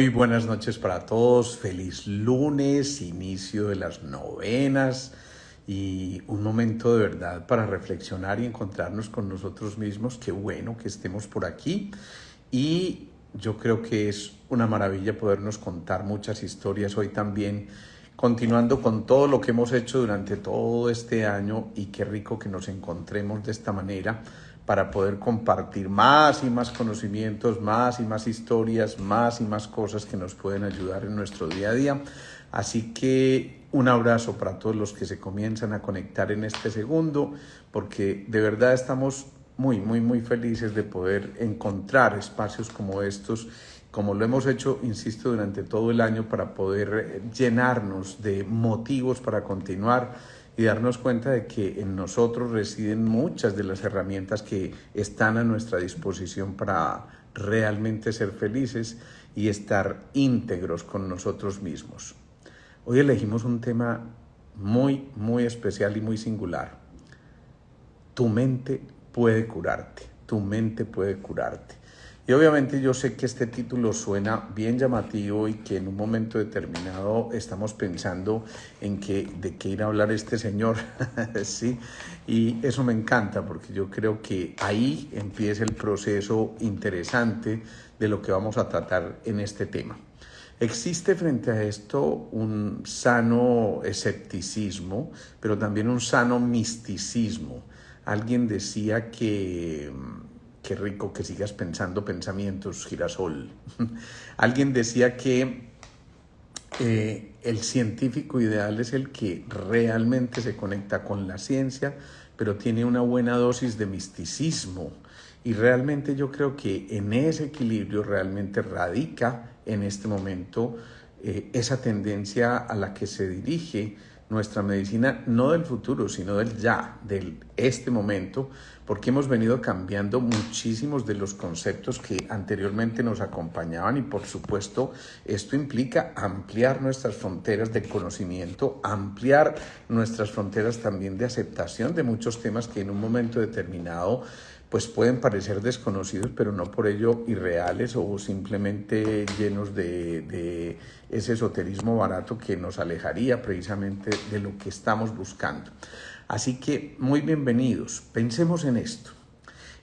Muy buenas noches para todos, feliz lunes, inicio de las novenas y un momento de verdad para reflexionar y encontrarnos con nosotros mismos. Qué bueno que estemos por aquí y yo creo que es una maravilla podernos contar muchas historias hoy también, continuando con todo lo que hemos hecho durante todo este año, y qué rico que nos encontremos de esta manera para poder compartir más y más conocimientos, más y más historias, más y más cosas que nos pueden ayudar en nuestro día a día. Así que un abrazo para todos los que se comienzan a conectar en este segundo, porque de verdad estamos muy felices de poder encontrar espacios como estos, como lo hemos hecho, insisto, durante todo el año, para poder llenarnos de motivos para continuar y darnos cuenta de que en nosotros residen muchas de las herramientas que están a nuestra disposición para realmente ser felices y estar íntegros con nosotros mismos. Hoy elegimos un tema muy especial y muy singular. Tu mente puede curarte, tu mente puede curarte. Y obviamente yo sé que este título suena bien llamativo y que en un momento determinado estamos pensando en de qué irá a hablar este señor, ¿sí? Y eso me encanta, porque yo creo que ahí empieza el proceso interesante de lo que vamos a tratar en este tema. Existe frente a esto un sano escepticismo, pero también un sano misticismo. Alguien decía que qué rico que sigas pensando pensamientos, girasol. Alguien decía que el científico ideal es el que realmente se conecta con la ciencia, pero tiene una buena dosis de misticismo. Y realmente yo creo que en ese equilibrio realmente radica en este momento esa tendencia a la que se dirige nuestra medicina, no del futuro, sino del ya, del este momento, porque hemos venido cambiando muchísimos de los conceptos que anteriormente nos acompañaban, y por supuesto esto implica ampliar nuestras fronteras de conocimiento, ampliar nuestras fronteras también de aceptación de muchos temas que en un momento determinado pues pueden parecer desconocidos, pero no por ello irreales o simplemente llenos de ese esoterismo barato que nos alejaría precisamente de lo que estamos buscando. Así que muy bienvenidos. Pensemos en esto.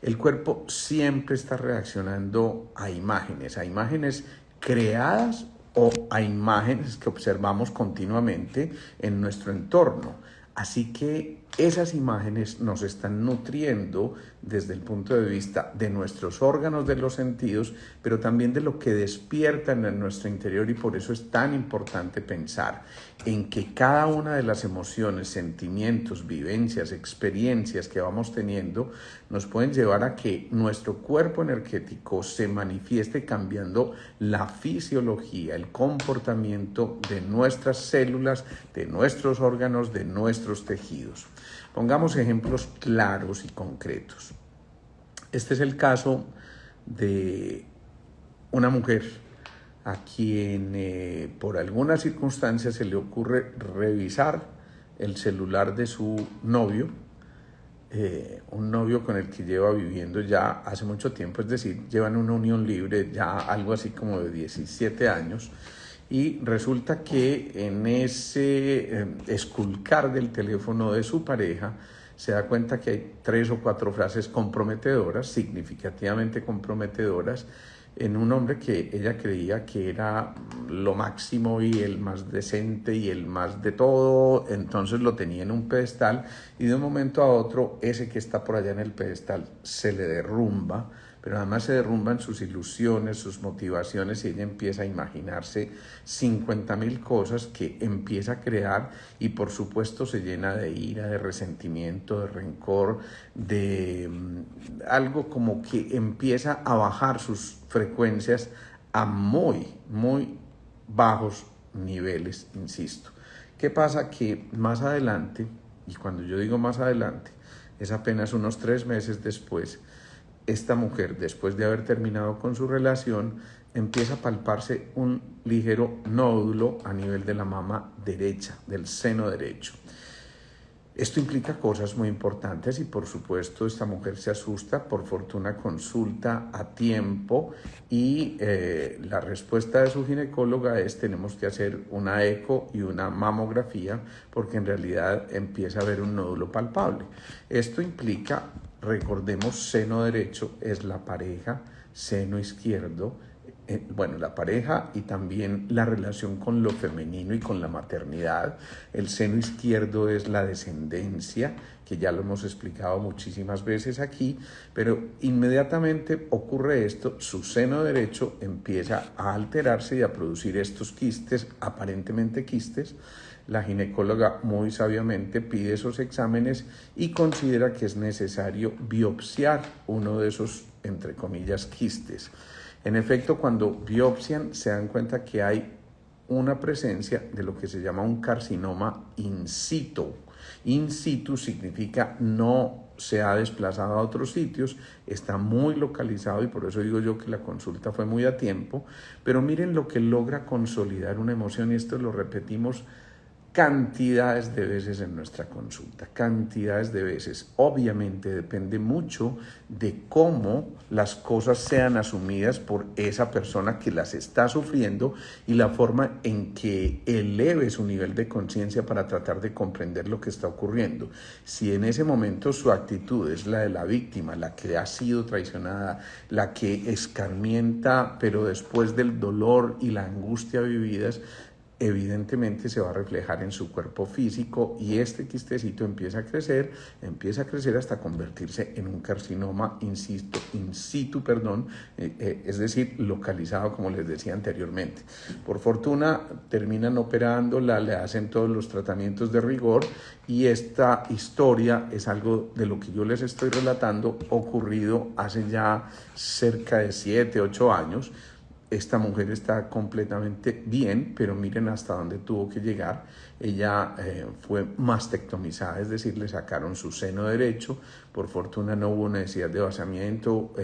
El cuerpo siempre está reaccionando a imágenes creadas o a imágenes que observamos continuamente en nuestro entorno. Así que esas imágenes nos están nutriendo desde el punto de vista de nuestros órganos de los sentidos, pero también de lo que despiertan en nuestro interior, y por eso es tan importante pensar en que cada una de las emociones, sentimientos, vivencias, experiencias que vamos teniendo nos pueden llevar a que nuestro cuerpo energético se manifieste cambiando la fisiología, el comportamiento de nuestras células, de nuestros órganos, de nuestros tejidos. Pongamos ejemplos claros y concretos. Este es el caso de una mujer a quien por alguna circunstancia se le ocurre revisar el celular de su novio, un novio con el que lleva viviendo ya hace mucho tiempo, es decir, llevan una unión libre ya algo así como de 17 años, y resulta que en ese esculcar del teléfono de su pareja se da cuenta que hay 3 o 4 frases comprometedoras, significativamente comprometedoras, en un hombre que ella creía que era lo máximo y el más decente y el más de todo. Entonces lo tenía en un pedestal, y de un momento a otro ese que está por allá en el pedestal se le derrumba, pero además se derrumban sus ilusiones, sus motivaciones, y ella empieza a imaginarse 50.000 cosas que empieza a crear, y por supuesto se llena de ira, de resentimiento, de rencor, de algo como que empieza a bajar sus frecuencias a muy bajos niveles, insisto. ¿Qué pasa? Que más adelante, y cuando yo digo más adelante, es apenas unos 3 meses después, esta mujer, después de haber terminado con su relación, empieza a palparse un ligero nódulo a nivel de la mama derecha, del seno derecho. Esto implica cosas muy importantes y por supuesto esta mujer se asusta, por fortuna consulta a tiempo y la respuesta de su ginecóloga es tenemos que hacer una eco y una mamografía porque en realidad empieza a haber un nódulo palpable. Esto implica, recordemos, seno derecho es la pareja, seno izquierdo, bueno, la pareja y también la relación con lo femenino y con la maternidad. El seno izquierdo es la descendencia, que ya lo hemos explicado muchísimas veces aquí, pero inmediatamente ocurre esto, su seno derecho empieza a alterarse y a producir estos quistes, aparentemente quistes. La ginecóloga muy sabiamente pide esos exámenes y considera que es necesario biopsiar uno de esos, entre comillas, quistes. En efecto, cuando biopsian se dan cuenta que hay una presencia de lo que se llama un carcinoma in situ. In situ significa no se ha desplazado a otros sitios, está muy localizado y por eso digo yo que la consulta fue muy a tiempo, pero miren lo que logra consolidar una emoción y esto lo repetimos cantidades de veces en nuestra consulta, cantidades de veces. Obviamente depende mucho de cómo las cosas sean asumidas por esa persona que las está sufriendo y la forma en que eleve su nivel de conciencia para tratar de comprender lo que está ocurriendo. Si en ese momento su actitud es la de la víctima, la que ha sido traicionada, la que escarmienta, pero después del dolor y la angustia vividas, evidentemente se va a reflejar en su cuerpo físico y este quistecito empieza a crecer hasta convertirse en un carcinoma in situ, es decir, localizado como les decía anteriormente. Por fortuna terminan operándola, le hacen todos los tratamientos de rigor y esta historia es algo de lo que yo les estoy relatando ocurrido hace ya cerca de 7, 8 años. Esta mujer está completamente bien, pero miren hasta dónde tuvo que llegar. Ella fue mastectomizada, es decir, le sacaron su seno derecho. Por fortuna no hubo necesidad de vaciamiento,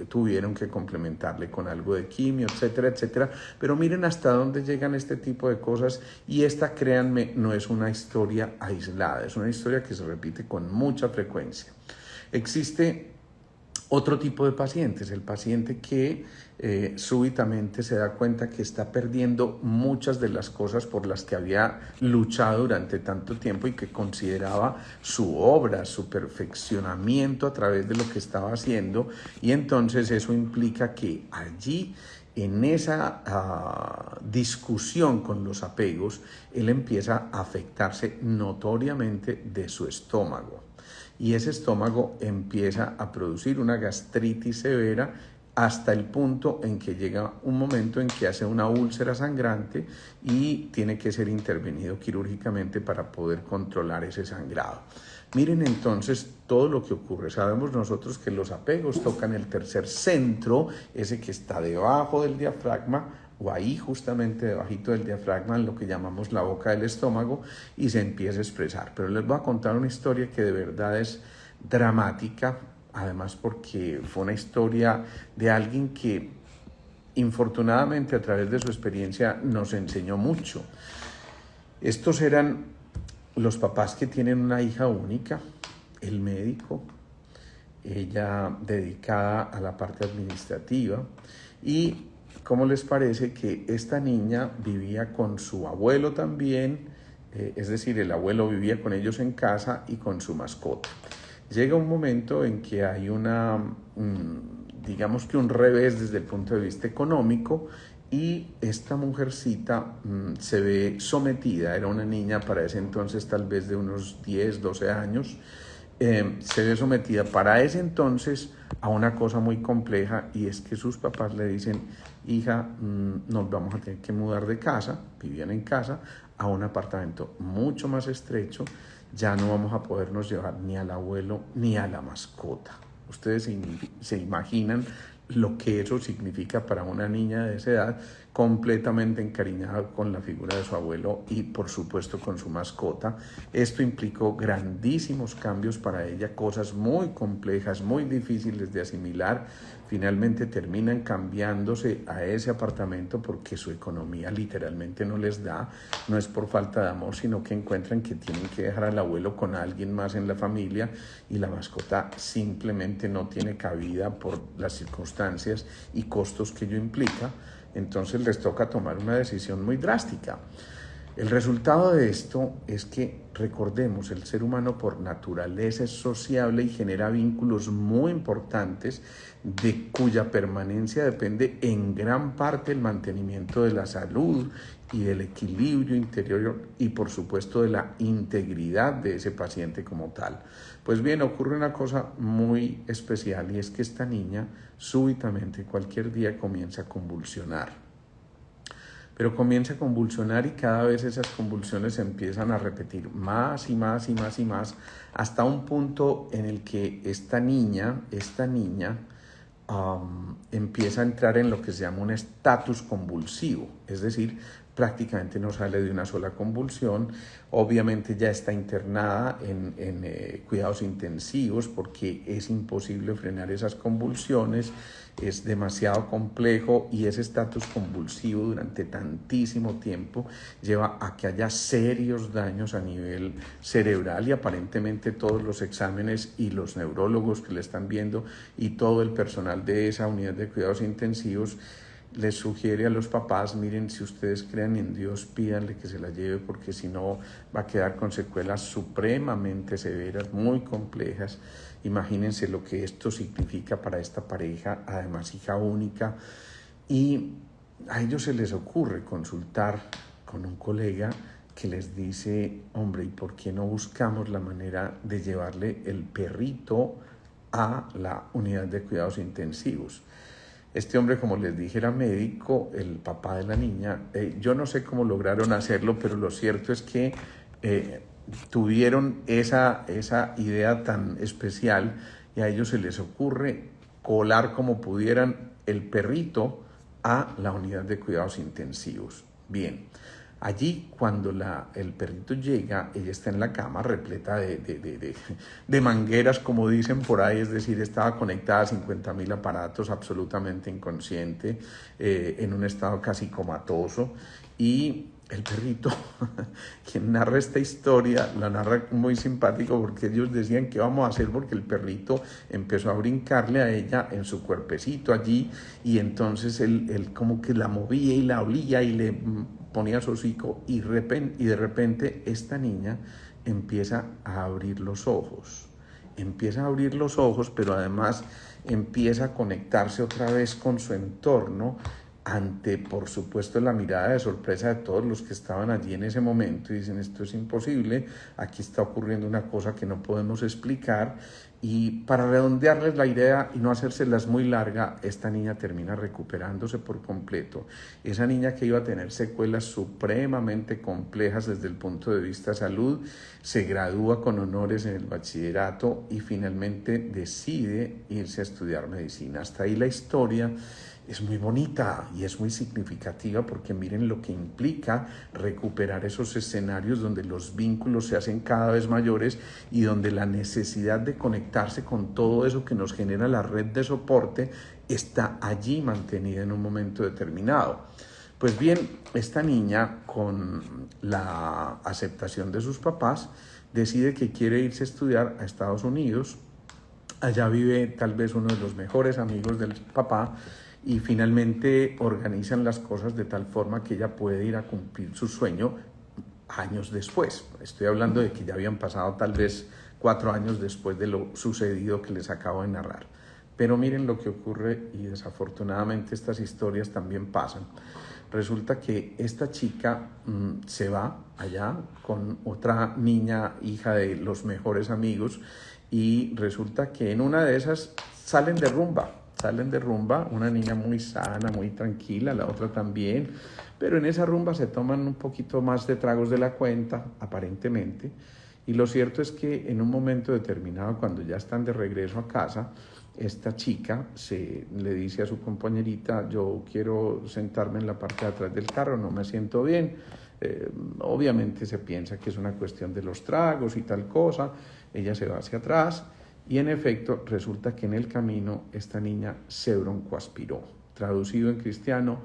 tuvieron que complementarle con algo de quimio, etcétera, etcétera. Pero miren hasta dónde llegan este tipo de cosas y esta, créanme, no es una historia aislada, es una historia que se repite con mucha frecuencia. Existe otro tipo de pacientes, el paciente que súbitamente se da cuenta que está perdiendo muchas de las cosas por las que había luchado durante tanto tiempo y que consideraba su obra, su perfeccionamiento a través de lo que estaba haciendo, y entonces eso implica que allí en esa discusión con los apegos, él empieza a afectarse notoriamente de su estómago. Y ese estómago empieza a producir una gastritis severa hasta el punto en que llega un momento en que hace una úlcera sangrante y tiene que ser intervenido quirúrgicamente para poder controlar ese sangrado. Miren entonces todo lo que ocurre. Sabemos nosotros que los apegos tocan el tercer centro, ese que está debajo del diafragma, o ahí justamente debajito del diafragma, en lo que llamamos la boca del estómago, y se empieza a expresar. Pero les voy a contar una historia que de verdad es dramática, además porque fue una historia de alguien que infortunadamente a través de su experiencia nos enseñó mucho. Estos eran los papás que tienen una hija única, el médico, ella dedicada a la parte administrativa, y ¿cómo les parece que esta niña vivía con su abuelo también? Es decir, el abuelo vivía con ellos en casa y con su mascota. Llega un momento en que hay digamos que un revés desde el punto de vista económico y esta mujercita se ve sometida, era una niña para ese entonces tal vez de unos 10, 12 años, se ve sometida para ese entonces a una cosa muy compleja y es que sus papás le dicen, hija, nos vamos a tener que mudar de casa, vivían en casa, a un apartamento mucho más estrecho, ya no vamos a podernos llevar ni al abuelo ni a la mascota. Ustedes se imaginan lo que eso significa para una niña de esa edad completamente encariñada con la figura de su abuelo y por supuesto con su mascota. Esto implicó grandísimos cambios para ella, cosas muy complejas, muy difíciles de asimilar. Finalmente terminan cambiándose a ese apartamento porque su economía literalmente no les da. No es por falta de amor, sino que encuentran que tienen que dejar al abuelo con alguien más en la familia y la mascota simplemente no tiene cabida por las circunstancias y costos que ello implica. Entonces les toca tomar una decisión muy drástica. El resultado de esto es que, recordemos, el ser humano por naturaleza es sociable y genera vínculos muy importantes de cuya permanencia depende en gran parte el mantenimiento de la salud y del equilibrio interior y por supuesto de la integridad de ese paciente como tal. Pues bien, ocurre una cosa muy especial y es que esta niña súbitamente cualquier día comienza a convulsionar. Pero comienza a convulsionar y cada vez esas convulsiones se empiezan a repetir más y más y más y más hasta un punto en el que esta niña empieza a entrar en lo que se llama un estatus convulsivo, es decir, prácticamente no sale de una sola convulsión. Obviamente ya está internada en cuidados intensivos porque es imposible frenar esas convulsiones, es demasiado complejo y ese estatus convulsivo durante tantísimo tiempo lleva a que haya serios daños a nivel cerebral y aparentemente todos los exámenes y los neurólogos que le están viendo y todo el personal de esa unidad de cuidados intensivos les sugiere a los papás: miren, si ustedes creen en Dios, pídanle que se la lleve porque si no va a quedar con secuelas supremamente severas, muy complejas. Imagínense lo que esto significa para esta pareja, además hija única, y a ellos se les ocurre consultar con un colega que les dice: hombre, ¿y por qué no buscamos la manera de llevarle el perrito a la unidad de cuidados intensivos? Este hombre, como les dije, era médico, el papá de la niña. Yo no sé cómo lograron hacerlo, pero lo cierto es que tuvieron esa idea tan especial y a ellos se les ocurre colar como pudieran el perrito a la unidad de cuidados intensivos. Bien, allí cuando el perrito llega, ella está en la cama repleta de mangueras, como dicen por ahí, es decir, estaba conectada a 50.000 aparatos, absolutamente inconsciente, en un estado casi comatoso, y el perrito, quien narra esta historia, la narra muy simpático porque ellos decían: ¿qué vamos a hacer? Porque el perrito empezó a brincarle a ella en su cuerpecito allí y entonces él como que la movía y la olía y le ponía su hocico y de repente esta niña empieza a abrir los ojos. Empieza a abrir los ojos, pero además empieza a conectarse otra vez con su entorno ante, por supuesto, la mirada de sorpresa de todos los que estaban allí en ese momento y dicen: esto es imposible, aquí está ocurriendo una cosa que no podemos explicar. Y para redondearles la idea y no hacérselas muy larga, esta niña termina recuperándose por completo. Esa niña que iba a tener secuelas supremamente complejas desde el punto de vista salud, se gradúa con honores en el bachillerato y finalmente decide irse a estudiar medicina. Hasta ahí la historia. Es muy bonita y es muy significativa porque miren lo que implica recuperar esos escenarios donde los vínculos se hacen cada vez mayores y donde la necesidad de conectarse con todo eso que nos genera la red de soporte está allí mantenida en un momento determinado. Pues bien, esta niña, con la aceptación de sus papás, decide que quiere irse a estudiar a Estados Unidos. Allá vive tal vez uno de los mejores amigos del papá y finalmente organizan las cosas de tal forma que ella puede ir a cumplir su sueño años después. Estoy hablando de que ya habían pasado tal vez 4 años después de lo sucedido que les acabo de narrar. Pero miren lo que ocurre y desafortunadamente estas historias también pasan. Resulta que esta chica se va allá con otra niña, hija de los mejores amigos, y resulta que en una de esas salen de rumba, una niña muy sana, muy tranquila, la otra también, pero en esa rumba se toman un poquito más de tragos de la cuenta, aparentemente, y lo cierto es que en un momento determinado, cuando ya están de regreso a casa, esta chica le dice a su compañerita: yo quiero sentarme en la parte de atrás del carro, no me siento bien. Obviamente se piensa que es una cuestión de los tragos y tal cosa. Ella se va hacia atrás y en efecto resulta que en el camino esta niña se broncoaspiró. Traducido en cristiano,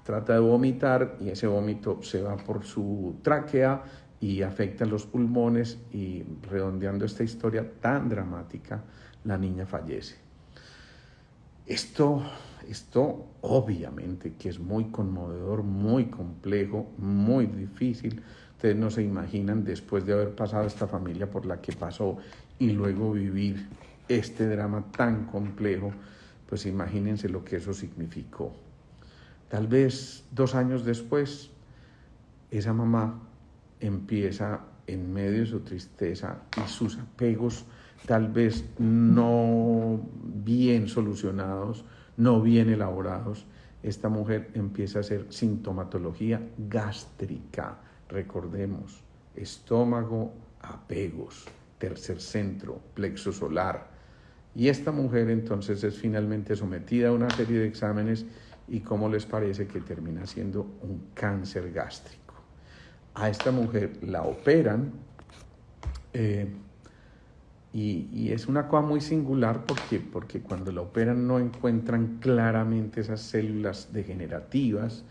trata de vomitar y ese vómito se va por su tráquea y afecta los pulmones, y redondeando esta historia tan dramática, la niña fallece. Esto obviamente que es muy conmovedor, muy complejo, muy difícil. Ustedes no se imaginan, después de haber pasado esta familia por la que pasó y luego vivir este drama tan complejo, pues imagínense lo que eso significó. Tal vez 2 años después, esa mamá empieza, en medio de su tristeza y sus apegos tal vez no bien solucionados, no bien elaborados, esta mujer empieza a hacer sintomatología gástrica. Recordemos: estómago, apegos, tercer centro, plexo solar. Y esta mujer entonces es finalmente sometida a una serie de exámenes y ¿cómo les parece que termina siendo un cáncer gástrico? A esta mujer la operan y es una cosa muy singular porque cuando la operan no encuentran claramente esas células degenerativas,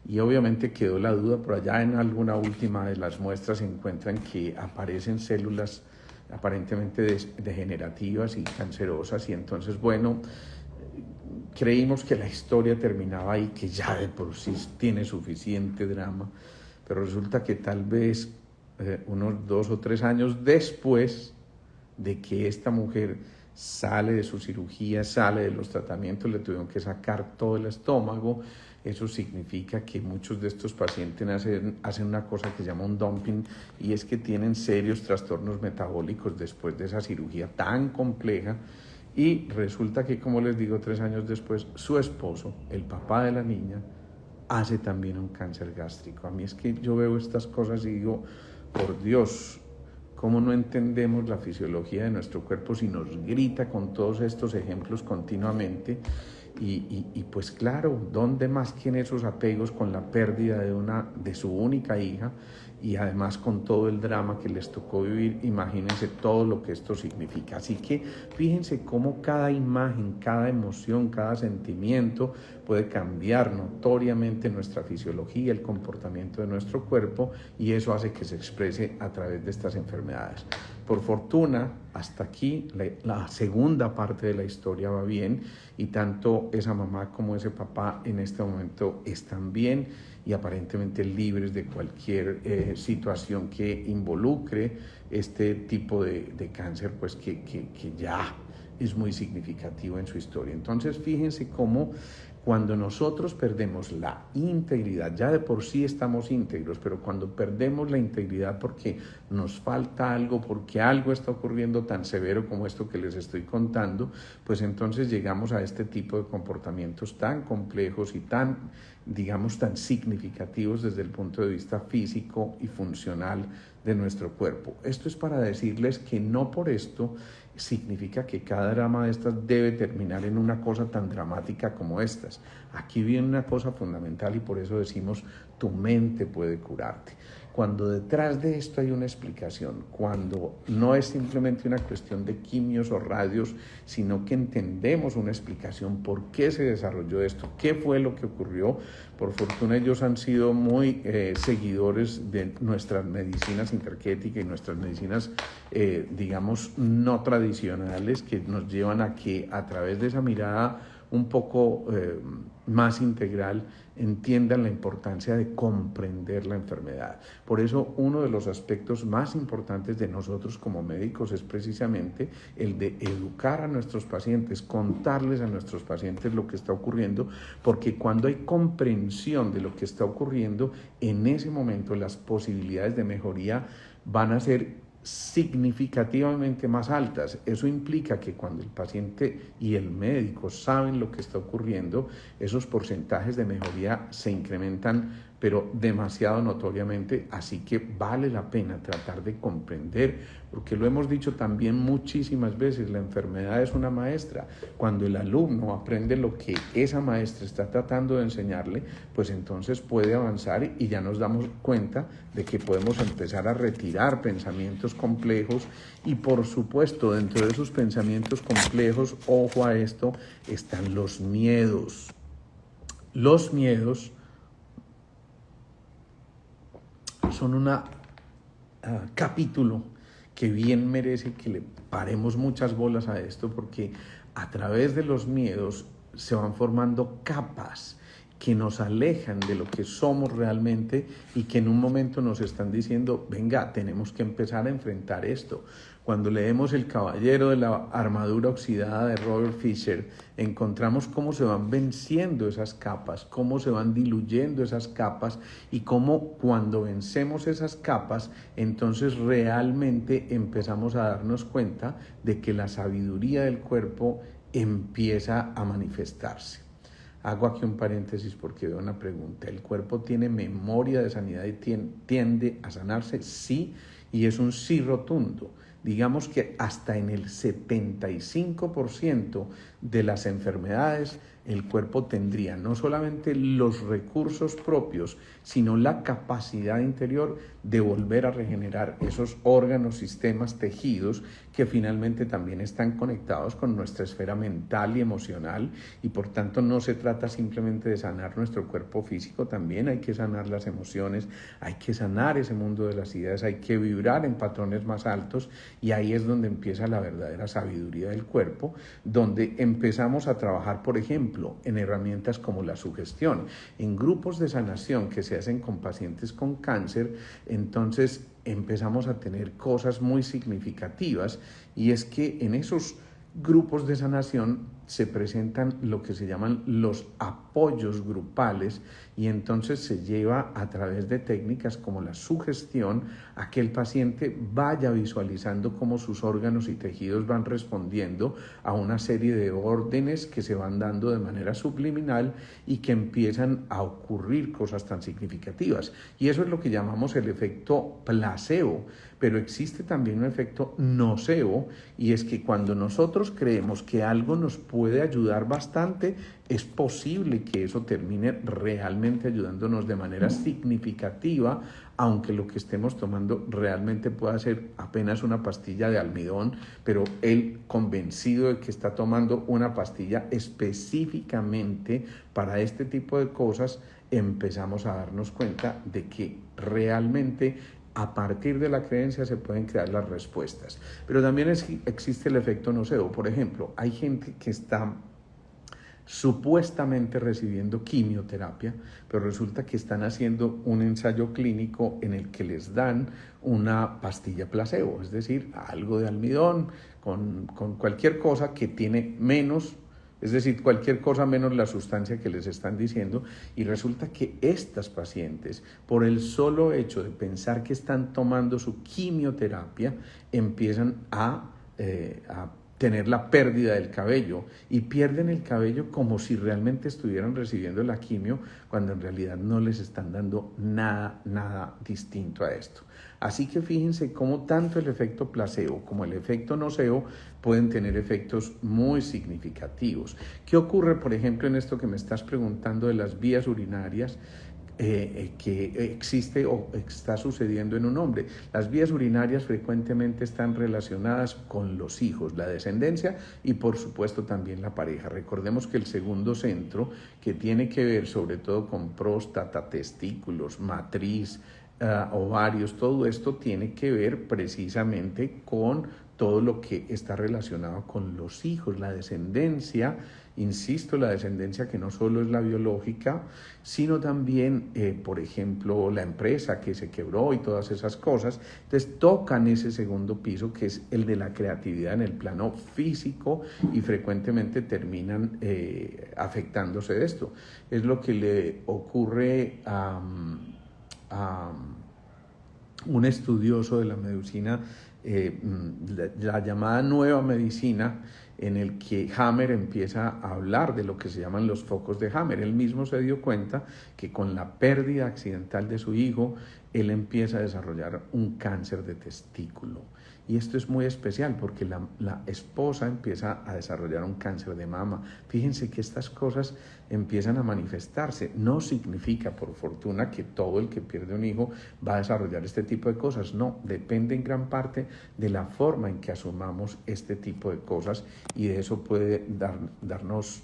y obviamente quedó la duda. Por allá en alguna última de las muestras se encuentran que aparecen células aparentemente degenerativas y cancerosas, y entonces bueno, creímos que la historia terminaba ahí, que ya de por sí tiene suficiente drama, pero resulta que tal vez unos 2 o 3 años después de que esta mujer sale de su cirugía, sale de los tratamientos, le tuvieron que sacar todo el estómago. Eso significa que muchos de estos pacientes hacen una cosa que se llama un dumping, y es que tienen serios trastornos metabólicos después de esa cirugía tan compleja. Y resulta que, como les digo, 3 años después, su esposo, el papá de la niña, hace también un cáncer gástrico. A mí es que yo veo estas cosas y digo, por Dios, ¿cómo no entendemos la fisiología de nuestro cuerpo si nos grita con todos estos ejemplos continuamente? Y pues claro, ¿dónde más que en esos apegos con la pérdida de su única hija, y además con todo el drama que les tocó vivir? Imagínense todo lo que esto significa. Así que fíjense cómo cada imagen, cada emoción, cada sentimiento puede cambiar notoriamente nuestra fisiología, el comportamiento de nuestro cuerpo, y eso hace que se exprese a través de estas enfermedades. Por fortuna, hasta aquí la segunda parte de la historia va bien, y tanto esa mamá como ese papá en este momento están bien y aparentemente libres de cualquier situación que involucre este tipo de cáncer, pues que ya es muy significativo en su historia. Entonces, fíjense cómo cuando nosotros perdemos la integridad, ya de por sí estamos íntegros, pero cuando perdemos la integridad porque nos falta algo, porque algo está ocurriendo tan severo como esto que les estoy contando, pues entonces llegamos a este tipo de comportamientos tan complejos y tan, digamos, tan significativos desde el punto de vista físico y funcional de nuestro cuerpo. Esto es para decirles que no por esto significa que cada drama de estas debe terminar en una cosa tan dramática como estas. Aquí viene una cosa fundamental, y por eso decimos: tu mente puede curarte. Cuando detrás de esto hay una explicación, cuando no es simplemente una cuestión de quimios o radios, sino que entendemos una explicación, por qué se desarrolló esto, qué fue lo que ocurrió. Por fortuna ellos han sido muy seguidores de nuestras medicinas interquéticas y nuestras medicinas, digamos, no tradicionales, que nos llevan a que a través de esa mirada un poco más integral entiendan la importancia de comprender la enfermedad. Por eso uno de los aspectos más importantes de nosotros como médicos es precisamente el de educar a nuestros pacientes, contarles a nuestros pacientes lo que está ocurriendo, porque cuando hay comprensión de lo que está ocurriendo, en ese momento las posibilidades de mejoría van a ser significativamente más altas. Eso implica que cuando el paciente y el médico saben lo que está ocurriendo, esos porcentajes de mejoría se incrementan, pero demasiado notoriamente, así que vale la pena tratar de comprender, porque lo hemos dicho también muchísimas veces, la enfermedad es una maestra. Cuando el alumno aprende lo que esa maestra está tratando de enseñarle, pues entonces puede avanzar y ya nos damos cuenta de que podemos empezar a retirar pensamientos complejos y por supuesto dentro de esos pensamientos complejos, ojo a esto, están los miedos. Los miedos son un capítulo que bien merece que le paremos muchas bolas a esto, porque a través de los miedos se van formando capas que nos alejan de lo que somos realmente y que en un momento nos están diciendo, venga, tenemos que empezar a enfrentar esto. Cuando leemos El caballero de la armadura oxidada de Robert Fisher, encontramos cómo se van venciendo esas capas, cómo se van diluyendo esas capas y cómo cuando vencemos esas capas, entonces realmente empezamos a darnos cuenta de que la sabiduría del cuerpo empieza a manifestarse. Hago aquí un paréntesis porque veo una pregunta. ¿El cuerpo tiene memoria de sanidad y tiende a sanarse? Sí, y es un sí rotundo. Digamos que hasta en el 75% de las enfermedades el cuerpo tendría no solamente los recursos propios, sino la capacidad interior de volver a regenerar esos órganos, sistemas, tejidos que finalmente también están conectados con nuestra esfera mental y emocional, y por tanto no se trata simplemente de sanar nuestro cuerpo físico, también hay que sanar las emociones, hay que sanar ese mundo de las ideas, hay que vibrar en patrones más altos, y ahí es donde empieza la verdadera sabiduría del cuerpo, donde empezamos a trabajar, por ejemplo, en herramientas como la sugestión. En grupos de sanación que se hacen con pacientes con cáncer, entonces empezamos a tener cosas muy significativas, y es que en esos grupos de sanación se presentan lo que se llaman los apoyos grupales, y entonces se lleva a través de técnicas como la sugestión a que el paciente vaya visualizando cómo sus órganos y tejidos van respondiendo a una serie de órdenes que se van dando de manera subliminal y que empiezan a ocurrir cosas tan significativas. Y eso es lo que llamamos el efecto placebo. Pero existe también un efecto nocebo, y es que cuando nosotros creemos que algo nos puede ayudar bastante, es posible que eso termine realmente ayudándonos de manera significativa, aunque lo que estemos tomando realmente pueda ser apenas una pastilla de almidón, pero él convencido de que está tomando una pastilla específicamente para este tipo de cosas, empezamos a darnos cuenta de que realmente a partir de la creencia se pueden crear las respuestas. Pero también existe el efecto nocebo. Por ejemplo, hay gente que está supuestamente recibiendo quimioterapia, pero resulta que están haciendo un ensayo clínico en el que les dan una pastilla placebo, es decir, algo de almidón con cualquier cosa que tiene menos, es decir, cualquier cosa menos la sustancia que les están diciendo, y resulta que estas pacientes, por el solo hecho de pensar que están tomando su quimioterapia, empiezan a tener la pérdida del cabello, y pierden el cabello como si realmente estuvieran recibiendo la quimio, cuando en realidad no les están dando nada distinto a esto. Así que fíjense cómo tanto el efecto placebo como el efecto nocebo pueden tener efectos muy significativos. ¿Qué ocurre, por ejemplo, en esto que me estás preguntando de las vías urinarias? Que existe o está sucediendo en un hombre. Las vías urinarias frecuentemente están relacionadas con los hijos, la descendencia y por supuesto también la pareja. Recordemos que el segundo centro, que tiene que ver sobre todo con próstata, testículos, matriz, ovarios, todo esto tiene que ver precisamente con todo lo que está relacionado con los hijos, la descendencia. Insisto, la descendencia que no solo es la biológica, sino también, por ejemplo, la empresa que se quebró y todas esas cosas. Entonces tocan ese segundo piso, que es el de la creatividad en el plano físico, y frecuentemente terminan afectándose de esto. Es lo que le ocurre a un estudioso de la medicina la llamada nueva medicina, en el que Hammer empieza a hablar de lo que se llaman los focos de Hammer. Él mismo se dio cuenta que con la pérdida accidental de su hijo, él empieza a desarrollar un cáncer de testículo. Y esto es muy especial porque la esposa empieza a desarrollar un cáncer de mama. Fíjense que estas cosas empiezan a manifestarse. No significa, por fortuna, que todo el que pierde un hijo va a desarrollar este tipo de cosas. No, depende en gran parte de la forma en que asumamos este tipo de cosas, y de eso puede darnos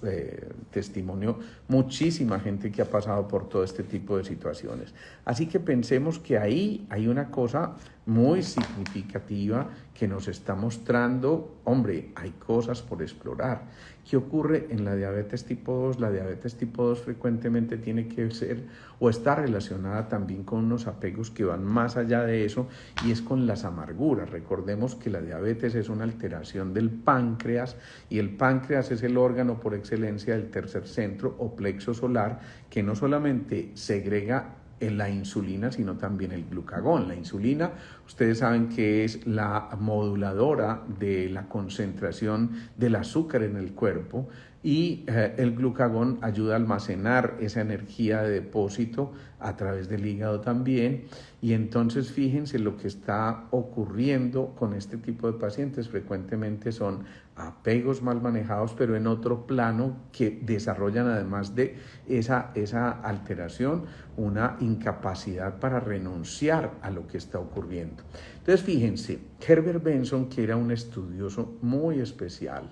testimonio muchísima gente que ha pasado por todo este tipo de situaciones. Así que pensemos que ahí hay una cosa muy significativa que nos está mostrando, hombre, hay cosas por explorar. ¿Qué ocurre en la diabetes tipo 2? La diabetes tipo 2 frecuentemente tiene que ser o está relacionada también con unos apegos que van más allá de eso, y es con las amarguras. Recordemos que la diabetes es una alteración del páncreas, y el páncreas es el órgano por excelencia del tercer centro o plexo solar, que no solamente segrega en la insulina, sino también el glucagón. La insulina, ustedes saben que es la moduladora de la concentración del azúcar en el cuerpo, y el glucagón ayuda a almacenar esa energía de depósito a través del hígado también. Y entonces fíjense lo que está ocurriendo con este tipo de pacientes. Frecuentemente son apegos mal manejados, pero en otro plano, que desarrollan, además de esa alteración, una incapacidad para renunciar a lo que está ocurriendo. Entonces fíjense, Herbert Benson, que era un estudioso muy especial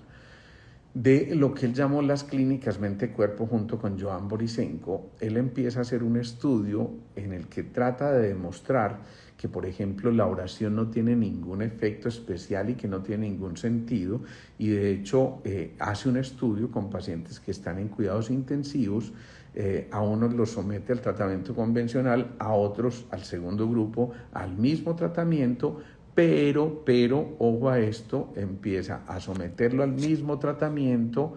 de lo que él llamó las clínicas mente-cuerpo, junto con Joan Borisenko, él empieza a hacer un estudio en el que trata de demostrar que, por ejemplo, la oración no tiene ningún efecto especial y que no tiene ningún sentido, y de hecho hace un estudio con pacientes que están en cuidados intensivos. A unos los somete al tratamiento convencional, a otros, al segundo grupo, al mismo tratamiento, pero, ojo a esto, empieza a someterlo al mismo tratamiento,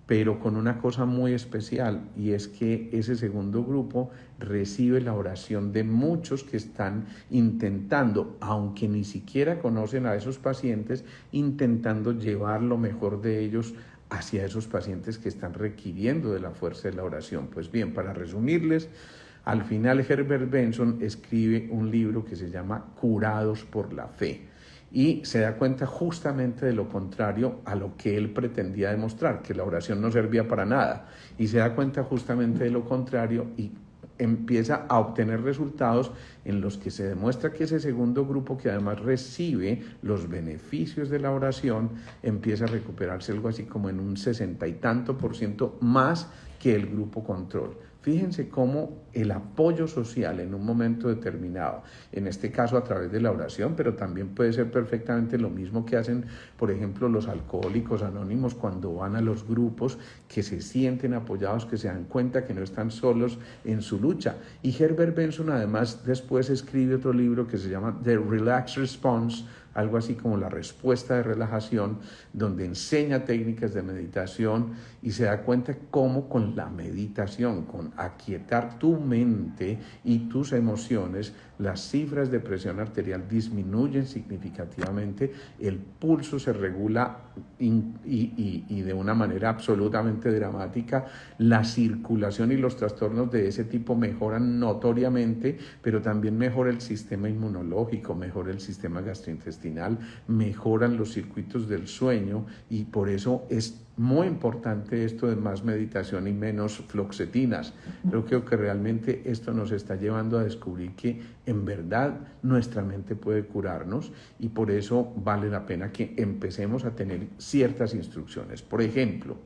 pero con una cosa muy especial, y es que ese segundo grupo recibe la oración de muchos que están intentando, aunque ni siquiera conocen a esos pacientes, intentando llevar lo mejor de ellos hacia esos pacientes que están requiriendo de la fuerza de la oración. Pues bien, para resumirles, al final Herbert Benson escribe un libro que se llama Curados por la Fe, y se da cuenta justamente de lo contrario a lo que él pretendía demostrar, que la oración no servía para nada, y se da cuenta justamente de lo contrario, y empieza a obtener resultados en los que se demuestra que ese segundo grupo, que además recibe los beneficios de la oración, empieza a recuperarse algo así como en un 60 y tanto % más que el grupo control. Fíjense cómo el apoyo social en un momento determinado, en este caso a través de la oración, pero también puede ser perfectamente lo mismo que hacen, por ejemplo, los alcohólicos anónimos cuando van a los grupos, que se sienten apoyados, que se dan cuenta que no están solos en su lucha. Y Herbert Benson además después escribe otro libro que se llama The Relaxed Response, algo así como la respuesta de relajación, donde enseña técnicas de meditación, y se da cuenta cómo con la meditación, con aquietar tu mente y tus emociones, las cifras de presión arterial disminuyen significativamente, el pulso se regula y de una manera absolutamente dramática, la circulación y los trastornos de ese tipo mejoran notoriamente, pero también mejora el sistema inmunológico, mejora el sistema gastrointestinal, mejoran los circuitos del sueño, y por eso es muy importante esto de más meditación y menos fluoxetinas. Creo que realmente esto nos está llevando a descubrir que en verdad nuestra mente puede curarnos, y por eso vale la pena que empecemos a tener ciertas instrucciones. Por ejemplo,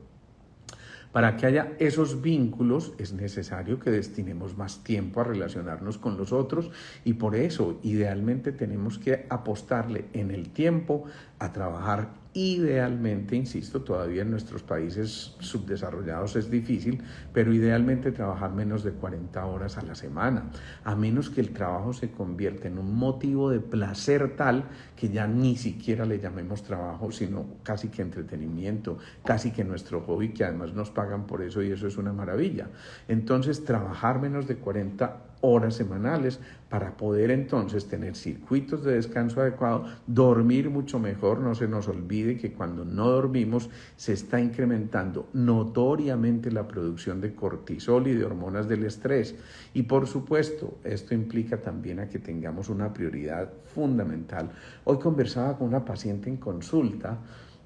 para que haya esos vínculos es necesario que destinemos más tiempo a relacionarnos con los otros, y por eso idealmente tenemos que apostarle en el tiempo a trabajar. Idealmente, insisto, todavía en nuestros países subdesarrollados es difícil, pero idealmente trabajar menos de 40 horas a la semana, a menos que el trabajo se convierta en un motivo de placer tal que ya ni siquiera le llamemos trabajo, sino casi que entretenimiento, casi que nuestro hobby, que además nos pagan por eso, y eso es una maravilla. Entonces, trabajar menos de 40 horas semanales para poder entonces tener circuitos de descanso adecuado, dormir mucho mejor. No se nos olvide que cuando no dormimos se está incrementando notoriamente la producción de cortisol y de hormonas del estrés. Y por supuesto, esto implica también a que tengamos una prioridad fundamental. Hoy conversaba con una paciente en consulta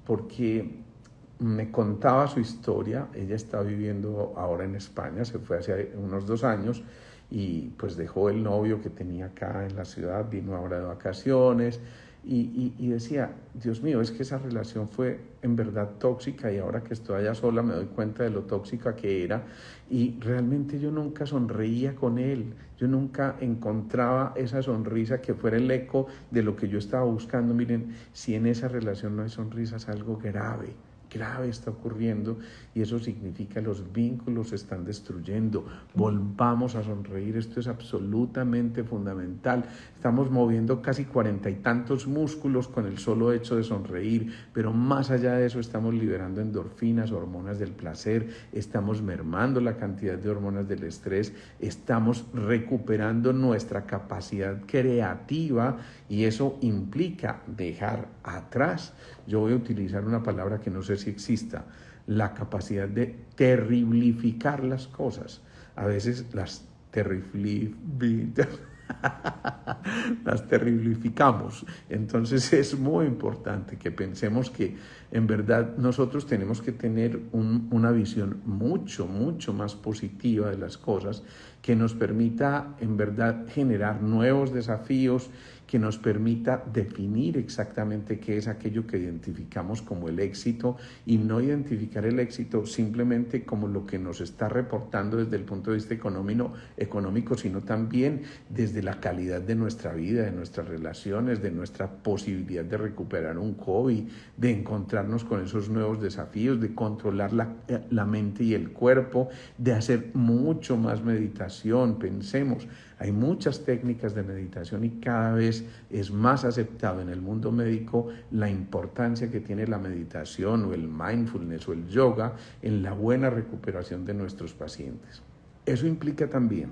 porque me contaba su historia. Ella está viviendo ahora en España, se fue hace unos 2 años y pues dejó el novio que tenía acá en la ciudad, vino ahora de vacaciones y decía, Dios mío, es que esa relación fue en verdad tóxica y ahora que estoy allá sola me doy cuenta de lo tóxica que era y realmente yo nunca sonreía con él, yo nunca encontraba esa sonrisa que fuera el eco de lo que yo estaba buscando. Miren, si en esa relación no hay sonrisas, algo grave está ocurriendo y eso significa que los vínculos se están destruyendo. Volvamos a sonreír, esto es absolutamente fundamental. Estamos moviendo casi 40 y tantos músculos con el solo hecho de sonreír, pero más allá de eso estamos liberando endorfinas, hormonas del placer, estamos mermando la cantidad de hormonas del estrés, estamos recuperando nuestra capacidad creativa y eso implica dejar atrás. Yo voy a utilizar una palabra que no sé si exista, la capacidad de terriblificar las cosas. A veces las terriblificamos. Entonces es muy importante que pensemos que en verdad nosotros tenemos que tener una visión mucho más positiva de las cosas, que nos permita en verdad generar nuevos desafíos, que nos permita definir exactamente qué es aquello que identificamos como el éxito y no identificar el éxito simplemente como lo que nos está reportando desde el punto de vista económico, sino también desde la calidad de nuestra vida, de nuestras relaciones, de nuestra posibilidad de recuperar un hobby, de encontrarnos con esos nuevos desafíos, de controlar la mente y el cuerpo, de hacer mucho más meditación. Pensemos, hay muchas técnicas de meditación y cada vez es más aceptado en el mundo médico la importancia que tiene la meditación o el mindfulness o el yoga en la buena recuperación de nuestros pacientes. Eso implica también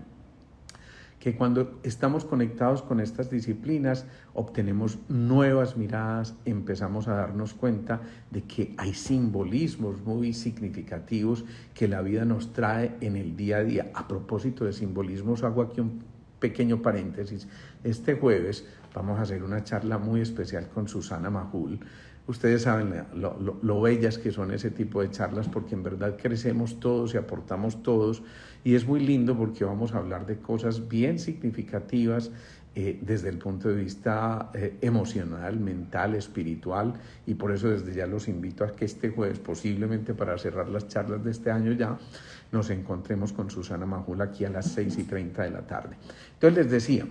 que cuando estamos conectados con estas disciplinas obtenemos nuevas miradas, empezamos a darnos cuenta de que hay simbolismos muy significativos que la vida nos trae en el día a día. A propósito de simbolismos, hago aquí un pequeño paréntesis. Este jueves vamos a hacer una charla muy especial con Susana Majul. Ustedes saben lo bellas que son ese tipo de charlas, porque en verdad crecemos todos y aportamos todos, y es muy lindo porque vamos a hablar de cosas bien significativas desde el punto de vista emocional, mental, espiritual, y por eso desde ya los invito a que este jueves, posiblemente para cerrar las charlas de este año ya, nos encontremos con Susana Majul aquí a las 6:30 de la tarde. Entonces les decía,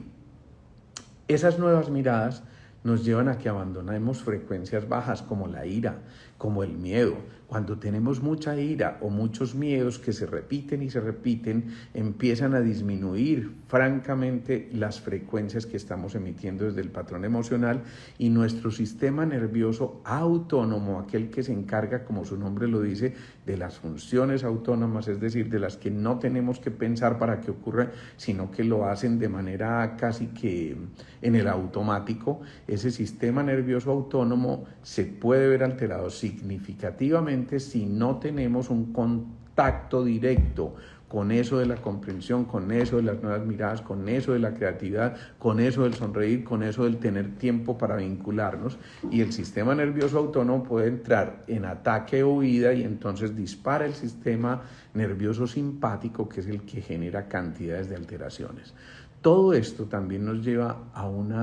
esas nuevas miradas nos llevan a que abandonemos frecuencias bajas como la ira, como el miedo. Cuando tenemos mucha ira o muchos miedos que se repiten y se repiten, empiezan a disminuir francamente las frecuencias que estamos emitiendo desde el patrón emocional, y nuestro sistema nervioso autónomo, aquel que se encarga, como su nombre lo dice, de las funciones autónomas, es decir, de las que no tenemos que pensar para que ocurran, sino que lo hacen de manera casi que en el automático. Ese sistema nervioso autónomo se puede ver alterado significativamente si no tenemos un contacto directo con eso de la comprensión, con eso de las nuevas miradas, con eso de la creatividad, con eso del sonreír, con eso del tener tiempo para vincularnos, y el sistema nervioso autónomo puede entrar en ataque o huida y entonces dispara el sistema nervioso simpático, que es el que genera cantidades de alteraciones. Todo esto también nos lleva a un